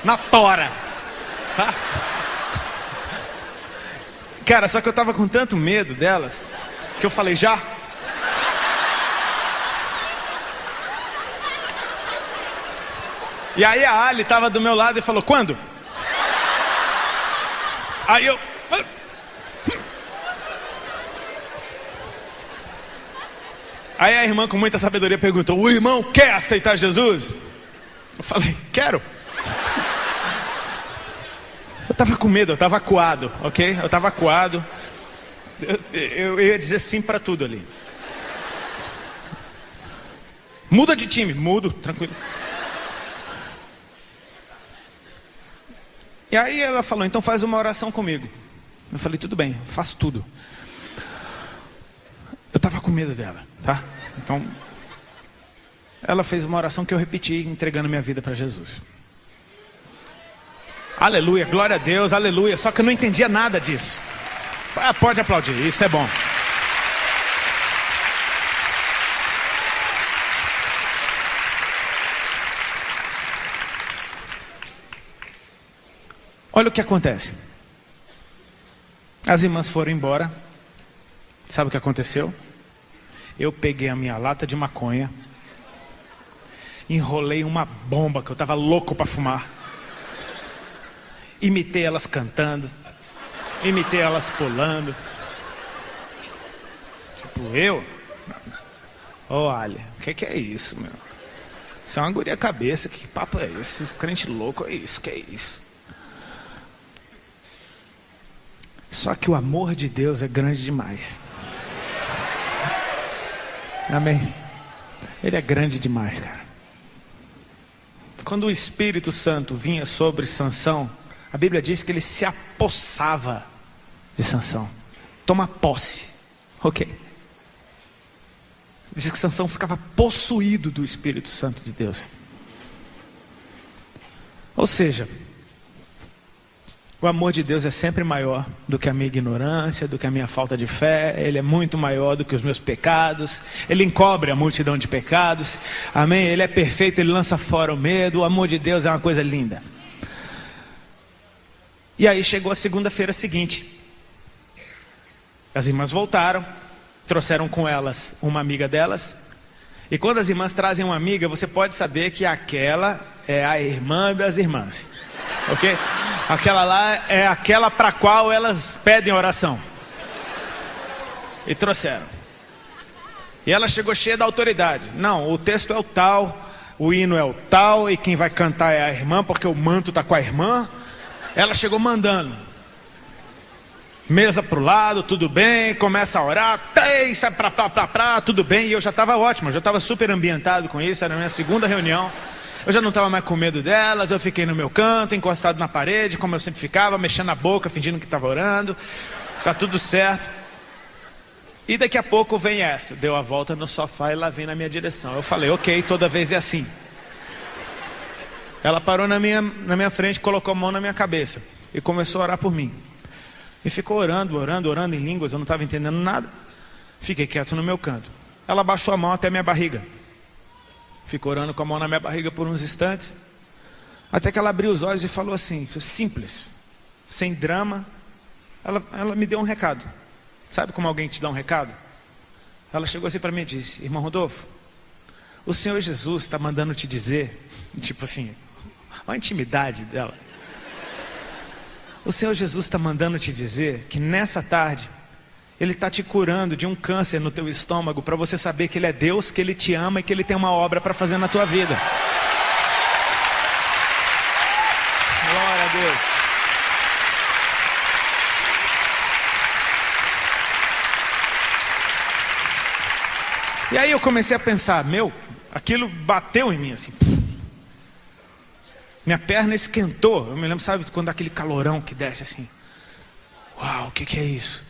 Na tora. Tá? Cara, só que eu tava com tanto medo delas, que eu falei, já? E aí a Ali tava do meu lado e falou, quando? Aí eu... Aí a irmã com muita sabedoria perguntou, o irmão quer aceitar Jesus? Eu falei, quero. Eu tava com medo, eu tava acuado, ok? Eu tava acuado. Eu ia dizer sim pra tudo ali. Muda de time, mudo, tranquilo. E aí ela falou, então faz uma oração comigo. Eu falei, tudo bem, faço tudo. Eu estava com medo dela, tá? Então, ela fez uma oração que eu repeti, entregando minha vida para Jesus. Aleluia, glória a Deus, aleluia. Só que eu não entendia nada disso. Pode aplaudir, isso é bom. Olha o que acontece. As irmãs foram embora. Sabe o que aconteceu? Eu peguei a minha lata de maconha, enrolei uma bomba que eu estava louco para fumar, imitei elas cantando, imitei elas pulando. Tipo, eu? Ô, Ali, o que é isso, meu? Isso é uma guria cabeça, que papo é esse? Esse crente louco, é isso, que é isso? Só que o amor de Deus é grande demais. Amém? Ele é grande demais, cara. Quando o Espírito Santo vinha sobre Sansão, a Bíblia diz que ele se apossava de Sansão. Toma posse. Ok. Diz que Sansão ficava possuído do Espírito Santo de Deus. Ou seja, o amor de Deus é sempre maior do que a minha ignorância, do que a minha falta de fé. Ele é muito maior do que os meus pecados. Ele encobre a multidão de pecados. Amém? Ele é perfeito, ele lança fora o medo. O amor de Deus é uma coisa linda. E aí chegou a segunda-feira seguinte. As irmãs voltaram, trouxeram com elas uma amiga delas. E quando as irmãs trazem uma amiga, você pode saber que aquela é a irmã das irmãs. Ok? Aquela lá é aquela para a qual elas pedem oração. E trouxeram. E ela chegou cheia da autoridade. Não, o texto é o tal, o hino é o tal, e quem vai cantar é a irmã, porque o manto está com a irmã. Ela chegou mandando. Mesa para o lado, tudo bem, começa a orar, sai tudo bem. E eu já estava ótimo, eu já estava super ambientado com isso, era a minha segunda reunião. Eu já não estava mais com medo delas, eu fiquei no meu canto, encostado na parede, como eu sempre ficava, mexendo a boca, fingindo que estava orando. Tá tudo certo. E daqui a pouco vem essa, deu a volta no sofá e lá vem na minha direção. Eu falei, ok, toda vez é assim. Ela parou na minha frente, colocou a mão na minha cabeça e começou a orar por mim. E ficou orando em línguas, eu não estava entendendo nada. Fiquei quieto no meu canto. Ela baixou a mão até minha barriga. Ficou orando com a mão na minha barriga por uns instantes. Até que ela abriu os olhos e falou assim, simples, sem drama. Ela me deu um recado. Sabe como alguém te dá um recado? Ela chegou assim para mim e disse, irmão Rodolfo, o Senhor Jesus está mandando te dizer, tipo assim, a intimidade dela. O Senhor Jesus está mandando te dizer que nessa tarde Ele está te curando de um câncer no teu estômago, para você saber que Ele é Deus, que Ele te ama e que Ele tem uma obra para fazer na tua vida. Glória a Deus. E aí eu comecei a pensar, aquilo bateu em mim assim. Minha perna esquentou. Eu me lembro, sabe, quando aquele calorão que desce assim. Uau, o que é isso?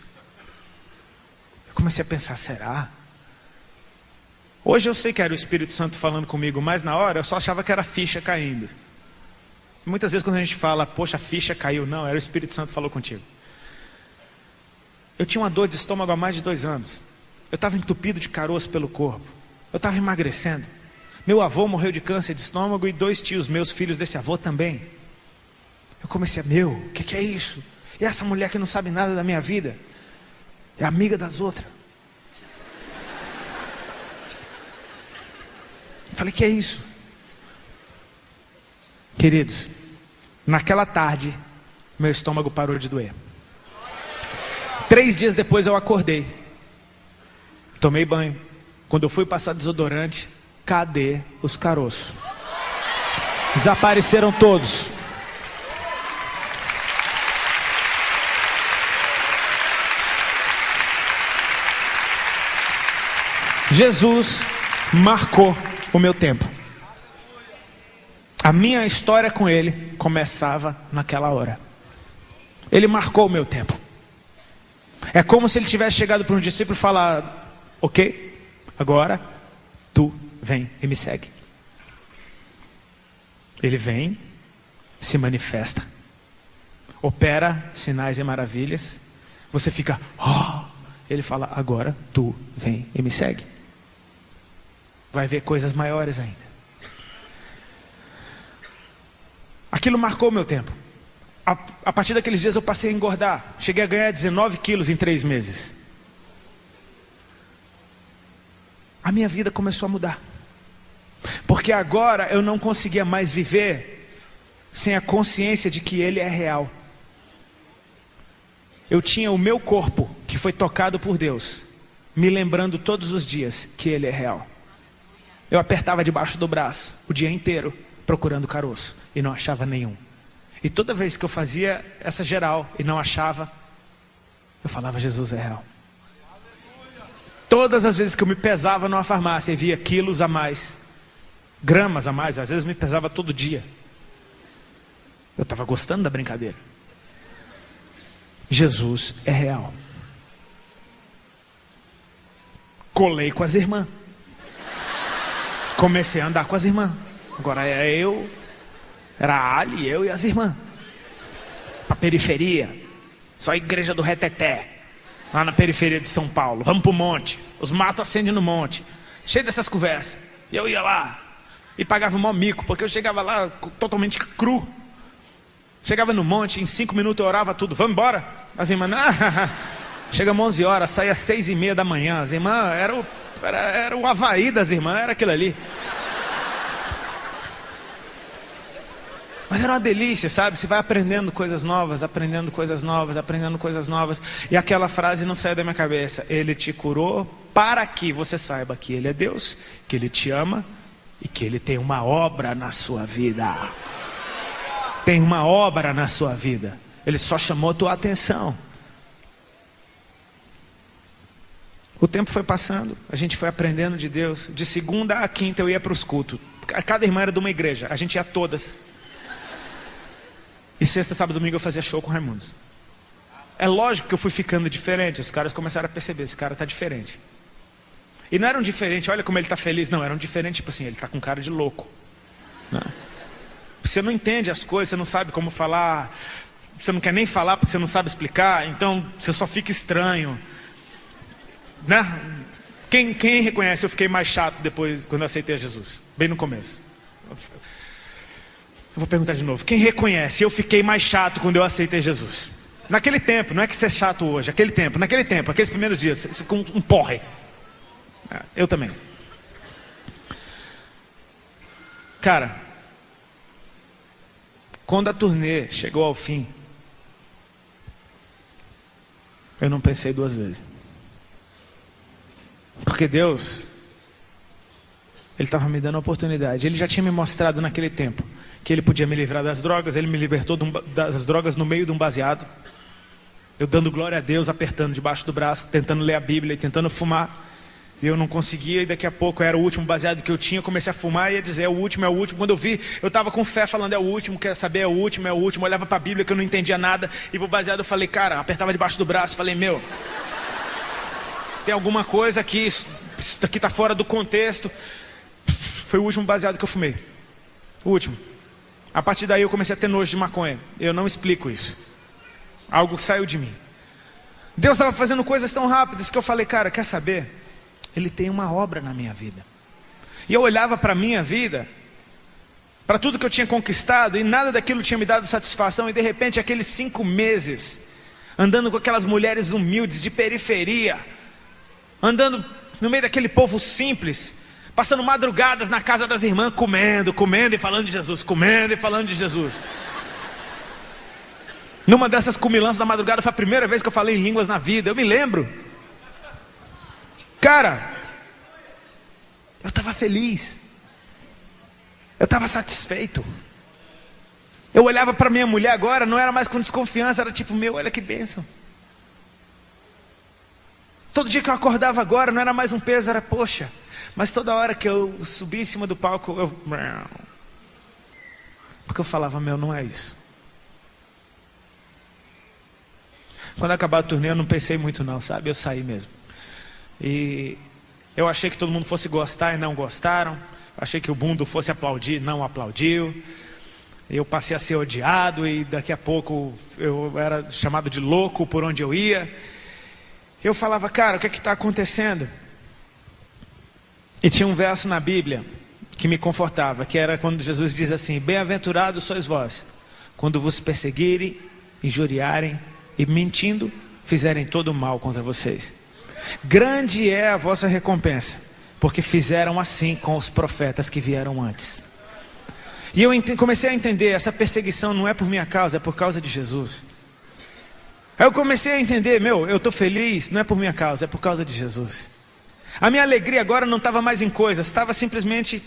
Eu comecei a pensar, será? Hoje eu sei que era o Espírito Santo falando comigo, mas na hora eu só achava que era a ficha caindo. Muitas vezes quando a gente fala, poxa, a ficha caiu. Não, era o Espírito Santo que falou contigo. Eu tinha uma dor de estômago há mais de 2 anos. Eu estava entupido de caroço pelo corpo. Eu estava emagrecendo. Meu avô morreu de câncer de estômago e 2 tios meus, filhos desse avô também. Eu comecei a, o que é isso? E essa mulher que não sabe nada da minha vida? É amiga das outras. Eu falei, que é isso? Queridos, naquela tarde, meu estômago parou de doer. 3 dias depois eu acordei. Tomei banho. Quando eu fui passar desodorante, cadê os caroços? Desapareceram todos. Jesus marcou o meu tempo. A minha história com Ele começava naquela hora. Ele marcou o meu tempo. É como se Ele tivesse chegado para um discípulo e falar, ok, agora tu vem e me segue. Ele vem, se manifesta, opera sinais e maravilhas. Você fica, Ele fala, agora tu vem e me segue. Vai ver coisas maiores ainda. Aquilo marcou o meu tempo. A partir daqueles dias eu passei a engordar. Cheguei a ganhar 19 quilos em 3 meses. A minha vida começou a mudar. Porque agora eu não conseguia mais viver sem a consciência de que Ele é real. Eu tinha o meu corpo, que foi tocado por Deus, me lembrando todos os dias que Ele é real. Eu apertava debaixo do braço o dia inteiro procurando caroço e não achava nenhum. E toda vez que eu fazia essa geral e não achava, eu falava: Jesus é real. Todas as vezes que eu me pesava numa farmácia e via quilos a mais, gramas a mais, às vezes me pesava todo dia, eu estava gostando da brincadeira. Jesus é real. Colei com as irmãs. Comecei a andar com as irmãs. Agora era a Ali, eu e as irmãs. Pra periferia. Só a igreja do Reteté. Lá na periferia de São Paulo. Vamos pro monte. Os matos acendem no monte. Cheio dessas conversas. E eu ia lá. E pagava um maior mico. Porque eu chegava lá totalmente cru. Chegava no monte, em 5 minutos eu orava tudo. Vamos embora? As irmãs, chegamos 11 horas, saía às 6:30 da manhã. As irmãs, era o Havaí das irmãs, era aquilo ali. Mas era uma delícia, sabe? Você vai aprendendo coisas novas, aprendendo coisas novas, aprendendo coisas novas. E aquela frase não sai da minha cabeça: Ele te curou para que você saiba que Ele é Deus, que Ele te ama e que Ele tem uma obra na sua vida. Tem uma obra na sua vida. Ele só chamou a tua atenção. O tempo foi passando, a gente foi aprendendo de Deus. De segunda a quinta eu ia para os cultos. Cada irmã era de uma igreja, a gente ia todas. E sexta, sábado, domingo eu fazia show com Raimundos. É lógico que eu fui ficando diferente. Os caras começaram a perceber: esse cara está diferente. E não era um diferente, olha como ele está feliz. Não, era um diferente, tipo assim, ele está com cara de louco. Não. Você não entende as coisas, você não sabe como falar. Você não quer nem falar porque você não sabe explicar. Então você só fica estranho, né? Quem reconhece? Eu fiquei mais chato depois, quando eu aceitei a Jesus. Bem no começo. Eu vou perguntar de novo. Quem reconhece? Eu fiquei mais chato quando eu aceitei Jesus. Naquele tempo, não é que você é chato hoje. Naquele tempo, aqueles primeiros dias, você ficou um porre. Eu também. Cara, quando a turnê chegou ao fim, eu não pensei 2 vezes. Porque Deus, Ele estava me dando a oportunidade. Ele já tinha me mostrado naquele tempo que Ele podia me livrar das drogas. Ele me libertou das drogas no meio de um baseado. Eu dando glória a Deus, apertando debaixo do braço, tentando ler a Bíblia e tentando fumar. E eu não conseguia, e daqui a pouco era o último baseado que eu tinha. Eu comecei a fumar e ia dizer: é o último, é o último. Quando eu vi, eu estava com fé falando: é o último, quer saber, é o último, é o último. Eu olhava para a Bíblia que eu não entendia nada. E pro baseado eu falei: cara, apertava debaixo do braço. Falei: meu, tem alguma coisa aqui, isso aqui está fora do contexto. Foi o último baseado que eu fumei. O último. A partir daí eu comecei a ter nojo de maconha. Eu não explico isso. Algo saiu de mim. Deus estava fazendo coisas tão rápidas que eu falei: cara, quer saber? Ele tem uma obra na minha vida. E eu olhava para a minha vida, para tudo que eu tinha conquistado, e nada daquilo tinha me dado satisfação. E de repente, aqueles 5 meses, andando com aquelas mulheres humildes de periferia, andando no meio daquele povo simples, passando madrugadas na casa das irmãs, comendo e falando de Jesus, comendo e falando de Jesus. Numa dessas comilanças da madrugada, foi a primeira vez que eu falei em línguas na vida. Eu me lembro. Cara, eu estava feliz. Eu estava satisfeito. Eu olhava para minha mulher agora, não era mais com desconfiança, era tipo: meu, olha que bênção. Todo dia que eu acordava agora, não era mais um peso, era poxa. Mas toda hora que eu subia em cima do palco, porque eu falava: meu, não é isso. Quando acabar a turnê, eu não pensei muito não, sabe? Eu saí mesmo. E eu achei que todo mundo fosse gostar e não gostaram. Achei que o mundo fosse aplaudir, não aplaudiu. Eu passei a ser odiado e daqui a pouco eu era chamado de louco por onde eu ia. Eu falava: cara, o que está acontecendo? E tinha um verso na Bíblia que me confortava, que era quando Jesus diz assim: bem-aventurados sois vós, quando vos perseguirem, injuriarem e mentindo, fizerem todo o mal contra vocês. Grande é a vossa recompensa, porque fizeram assim com os profetas que vieram antes. E eu comecei a entender: essa perseguição não é por minha causa, é por causa de Jesus. Aí eu comecei a entender: meu, eu estou feliz, não é por minha causa, é por causa de Jesus. A minha alegria agora não estava mais em coisas, estava simplesmente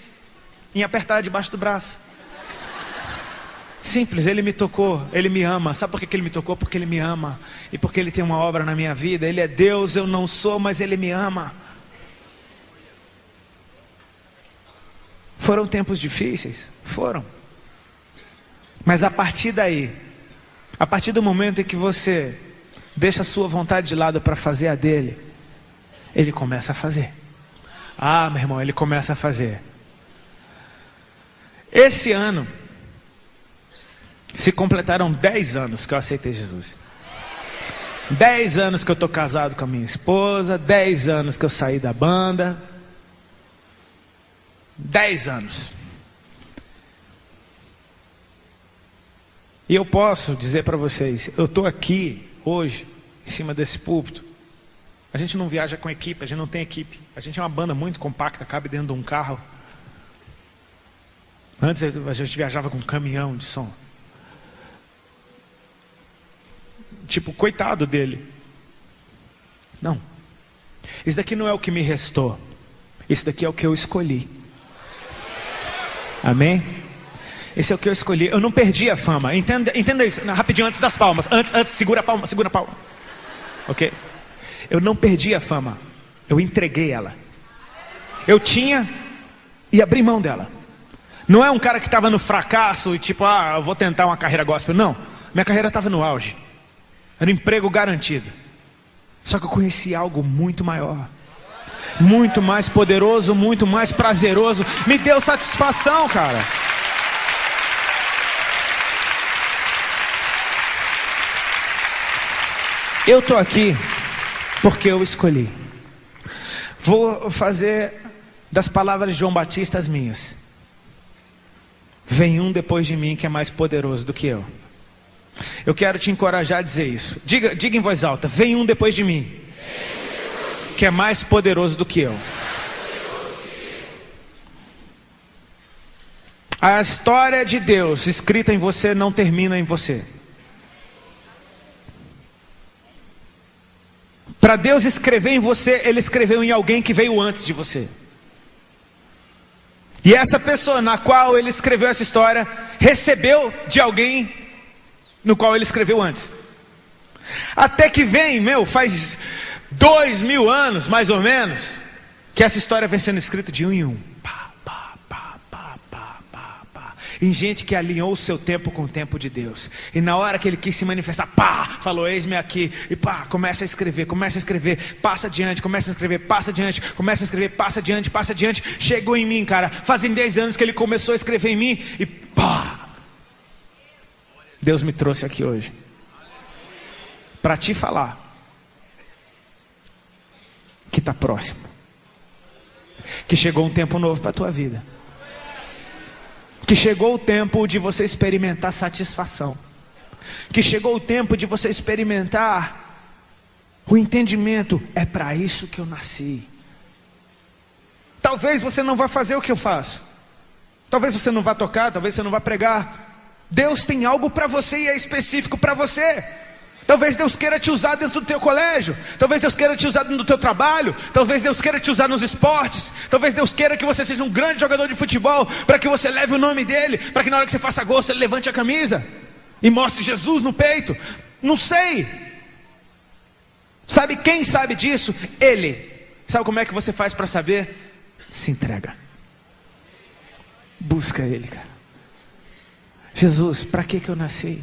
em apertar debaixo do braço. Simples, Ele me tocou, Ele me ama. Sabe por que Ele me tocou? Porque Ele me ama. E porque Ele tem uma obra na minha vida. Ele é Deus, eu não sou, mas Ele me ama. Foram tempos difíceis? Foram. Mas a partir daí, a partir do momento em que você deixa a sua vontade de lado para fazer a dele, Ele começa a fazer. Ah, meu irmão, Ele começa a fazer. Esse ano se completaram 10 anos que eu aceitei Jesus. 10 anos que eu estou casado com a minha esposa. 10 anos que eu saí da banda. 10 anos. E eu posso dizer para vocês, eu estou aqui hoje, em cima desse púlpito. A gente não viaja com equipe, a gente não tem equipe. A gente é uma banda muito compacta, cabe dentro de um carro. Antes a gente viajava com um caminhão de som. Tipo, coitado dele. Não. Isso daqui não é o que me restou. Isso daqui é o que eu escolhi. Amém? Esse é o que eu escolhi. Eu não perdi a fama. Entenda isso. Rapidinho, antes das palmas. Antes, segura a palma, segura a palma. Ok? Eu não perdi a fama. Eu entreguei ela. Eu tinha e abri mão dela. Não é um cara que estava no fracasso e tipo, eu vou tentar uma carreira gospel. Não. Minha carreira estava no auge. Era um emprego garantido. Só que eu conheci algo muito maior. Muito mais poderoso, muito mais prazeroso. Me deu satisfação, cara. Eu estou aqui porque eu escolhi. Vou fazer das palavras de João Batista as minhas. Vem um depois de mim que é mais poderoso do que eu. Eu quero te encorajar a dizer isso. Diga em voz alta: vem um depois de mim que é mais poderoso do que eu. A história de Deus escrita em você não termina em você. Para Deus escrever em você, Ele escreveu em alguém que veio antes de você. E essa pessoa na qual Ele escreveu essa história recebeu de alguém no qual Ele escreveu antes. Até que vem, faz 2000 anos, mais ou menos, que essa história vem sendo escrita de um em um. Em gente que alinhou o seu tempo com o tempo de Deus. E na hora que Ele quis se manifestar, falou: eis-me aqui. E começa a escrever, passa adiante, começa a escrever, passa adiante, começa a escrever, passa adiante. Chegou em mim, cara. Fazem 10 anos que Ele começou a escrever em mim. E Deus me trouxe aqui hoje para te falar que está próximo, que chegou um tempo novo para a tua vida, que chegou o tempo de você experimentar satisfação, que chegou o tempo de você experimentar o entendimento. É para isso que eu nasci. Talvez você não vá fazer o que eu faço, talvez você não vá tocar, talvez você não vá pregar. Deus tem algo para você e é específico para você. Talvez Deus queira te usar dentro do teu colégio. Talvez Deus queira te usar dentro do teu trabalho. Talvez Deus queira te usar nos esportes. Talvez Deus queira que você seja um grande jogador de futebol, para que você leve o nome dele, para que na hora que você faça gol, você levante a camisa e mostre Jesus no peito. Não sei. Sabe quem sabe disso? Ele. Sabe como é que você faz para saber? Se entrega. Busca Ele, cara. Jesus, para que eu nasci?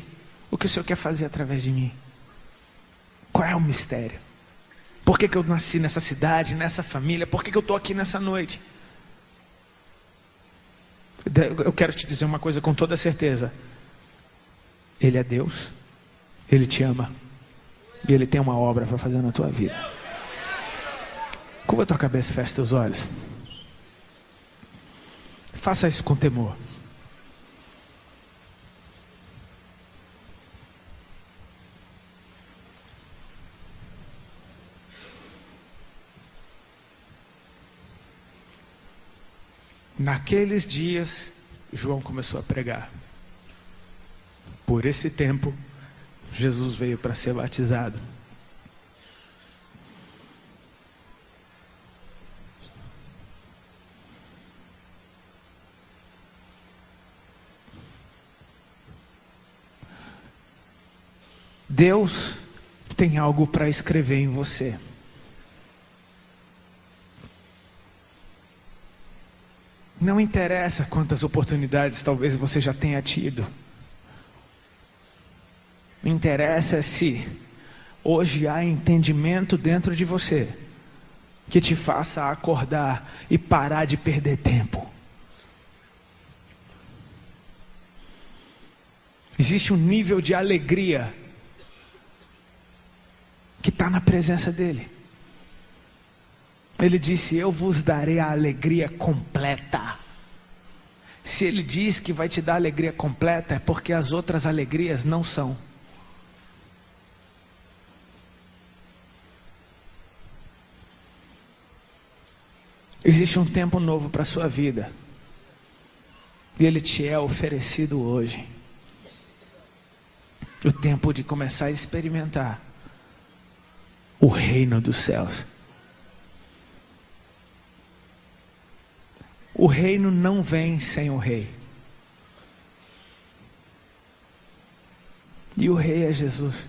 O que o Senhor quer fazer através de mim? Qual é o mistério? Por que eu nasci nessa cidade, nessa família? Por que eu estou aqui nessa noite? Eu quero te dizer uma coisa com toda certeza. Ele é Deus. Ele te ama. E Ele tem uma obra para fazer na tua vida. Curva a tua cabeça e fecha teus olhos. Faça isso com temor. Naqueles dias, João começou a pregar. Por esse tempo, Jesus veio para ser batizado. Deus tem algo para escrever em você. Não interessa quantas oportunidades talvez você já tenha tido. Interessa se hoje há entendimento dentro de você que te faça acordar e parar de perder tempo. Existe um nível de alegria que está na presença dele. Ele disse: eu vos darei a alegria completa. Se ele diz que vai te dar alegria completa, é porque as outras alegrias não são. Existe um tempo novo para a sua vida, e ele te é oferecido hoje. O tempo de começar a experimentar o reino dos céus. O reino não vem sem o rei. E o rei é Jesus.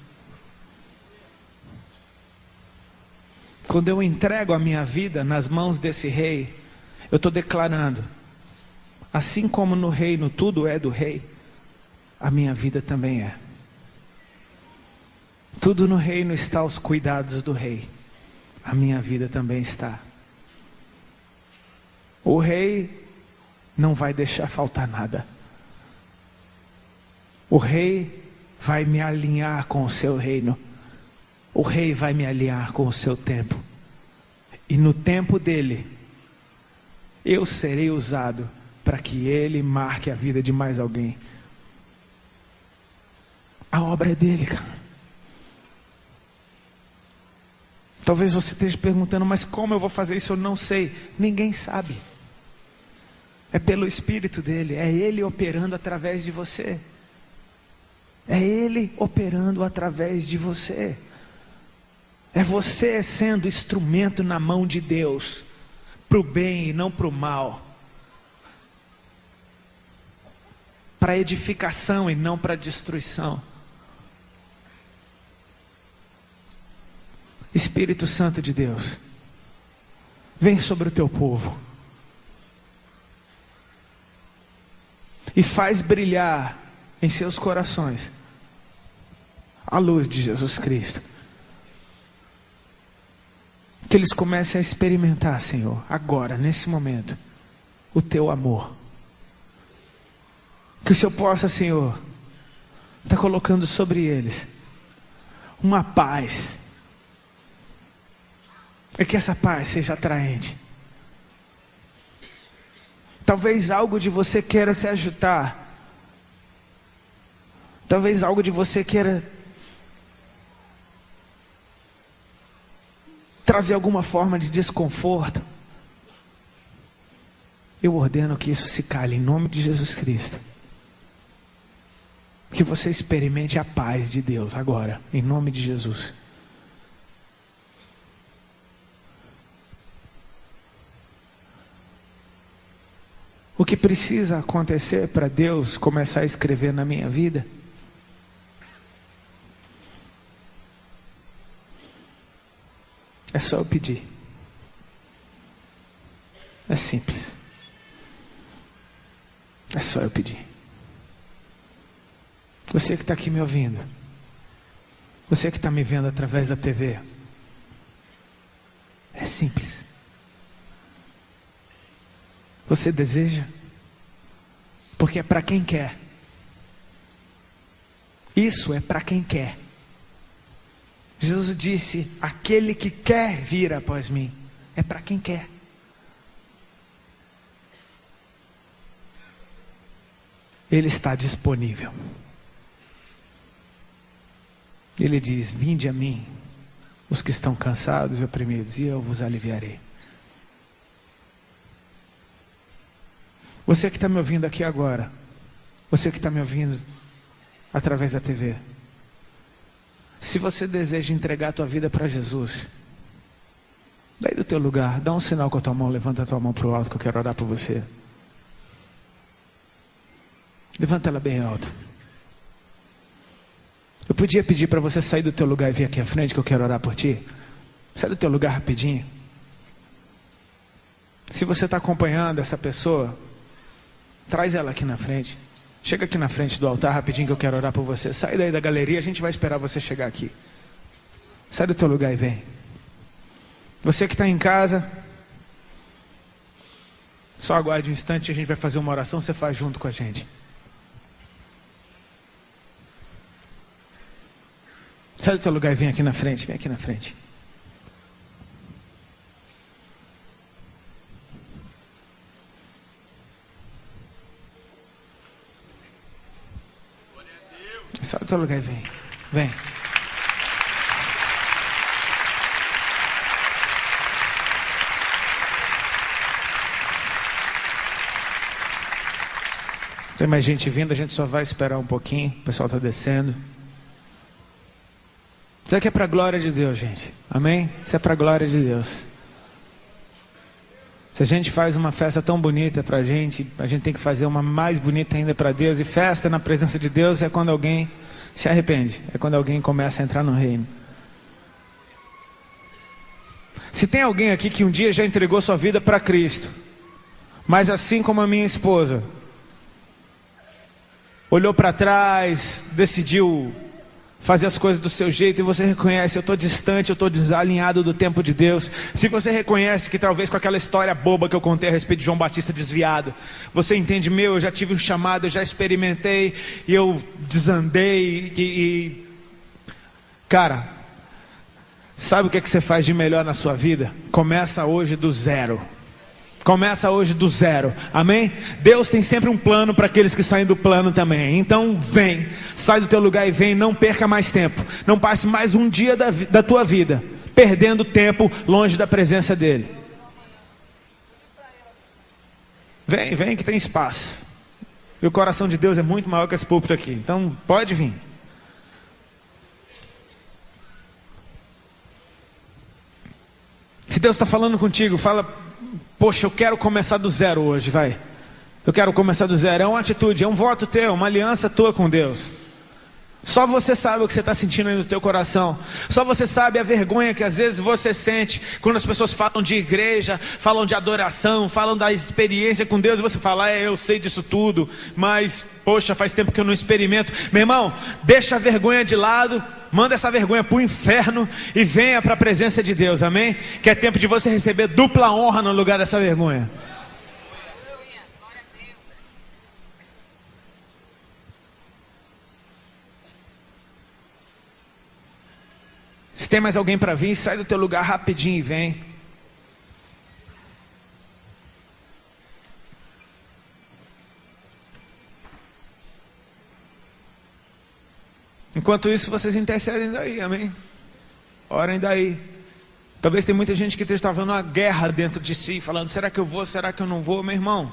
Quando eu entrego a minha vida nas mãos desse rei, eu estou declarando: assim como no reino tudo é do rei, a minha vida também é. Tudo no reino está aos cuidados do rei. A minha vida também está. O rei não vai deixar faltar nada. O rei vai me alinhar com o seu reino. O rei vai me alinhar com o seu tempo. E no tempo dele, eu serei usado para que ele marque a vida de mais alguém. A obra é dele, cara. Talvez você esteja perguntando: mas como eu vou fazer isso? Eu não sei. Ninguém sabe. É pelo Espírito dele. É ele operando através de você. É ele operando através de você. É você sendo instrumento na mão de Deus, para o bem e não para o mal, para edificação e não para destruição. Espírito Santo de Deus, vem sobre o teu povo e faz brilhar em seus corações a luz de Jesus Cristo. Que eles comecem a experimentar, Senhor, agora, nesse momento, o teu amor. Que o Senhor possa, Senhor, estar colocando sobre eles uma paz. E que essa paz seja atraente. Talvez algo de você queira se agitar. Talvez algo de você queira trazer alguma forma de desconforto. Eu ordeno que isso se cale em nome de Jesus Cristo. Que você experimente a paz de Deus agora, em nome de Jesus. O que precisa acontecer para Deus começar a escrever na minha vida? É só eu pedir. É simples. É só eu pedir. Você que está aqui me ouvindo, você que está me vendo através da TV, é simples. Você deseja? Porque é para quem quer. Isso é para quem quer. Jesus disse: aquele que quer vir após mim, é para quem quer. Ele está disponível. Ele diz: vinde a mim, os que estão cansados e oprimidos, e eu vos aliviarei. Você que está me ouvindo aqui agora, você que está me ouvindo através da TV, se você deseja entregar a tua vida para Jesus, daí do teu lugar, dá um sinal com a tua mão, levanta a tua mão para o alto que eu quero orar por você. Levanta ela bem alto. Eu podia pedir para você sair do teu lugar e vir aqui à frente, que eu quero orar por ti. Sai do teu lugar rapidinho. Se você está acompanhando essa pessoa, traz ela aqui na frente. Chega aqui na frente do altar rapidinho que eu quero orar por você. Sai daí da galeria, a gente vai esperar você chegar aqui. Sai do teu lugar e vem. Você que está em casa, só aguarde um instante, a gente vai fazer uma oração, você faz junto com a gente. Sai do teu lugar e vem aqui na frente, vem aqui na frente. Sai do teu lugar e vem. Vem. Tem mais gente vindo, a gente só vai esperar um pouquinho. O pessoal está descendo. Isso aqui é para a glória de Deus, gente. Amém? Isso é para a glória de Deus. Se a gente faz uma festa tão bonita para a gente tem que fazer uma mais bonita ainda para Deus. E festa na presença de Deus é quando alguém se arrepende. É quando alguém começa a entrar no reino. Se tem alguém aqui que um dia já entregou sua vida para Cristo, mas assim como a minha esposa, olhou para trás, decidiu fazer as coisas do seu jeito, e você reconhece, eu estou distante, eu estou desalinhado do tempo de Deus. Se você reconhece que talvez com aquela história boba que eu contei a respeito de João Batista desviado, você entende, eu já tive um chamado, eu já experimentei, e eu desandei, cara, sabe o que você faz de melhor na sua vida? Começa hoje do zero. Começa hoje do zero, amém? Deus tem sempre um plano para aqueles que saem do plano também. Então vem, sai do teu lugar e vem. Não perca mais tempo, não passe mais um dia da tua vida perdendo tempo longe da presença dele. Vem que tem espaço. E o coração de Deus é muito maior que esse púlpito aqui. Então pode vir. Se Deus está falando contigo, fala: poxa, eu quero começar do zero hoje, vai. Eu quero começar do zero. É uma atitude, é um voto teu, uma aliança tua com Deus. Só você sabe o que você está sentindo aí no teu coração. Só você sabe a vergonha que às vezes você sente quando as pessoas falam de igreja, falam de adoração, falam da experiência com Deus, e você fala: eu sei disso tudo, mas poxa, faz tempo que eu não experimento. Meu irmão, deixa a vergonha de lado, manda essa vergonha para o inferno e venha para a presença de Deus, amém? Que é tempo de você receber dupla honra no lugar dessa vergonha. Se tem mais alguém para vir, sai do teu lugar rapidinho e vem. Enquanto isso, vocês intercedem daí, amém? Orem daí. Talvez tem muita gente que esteja travando uma guerra dentro de si, falando: será que eu vou, será que eu não vou? Meu irmão,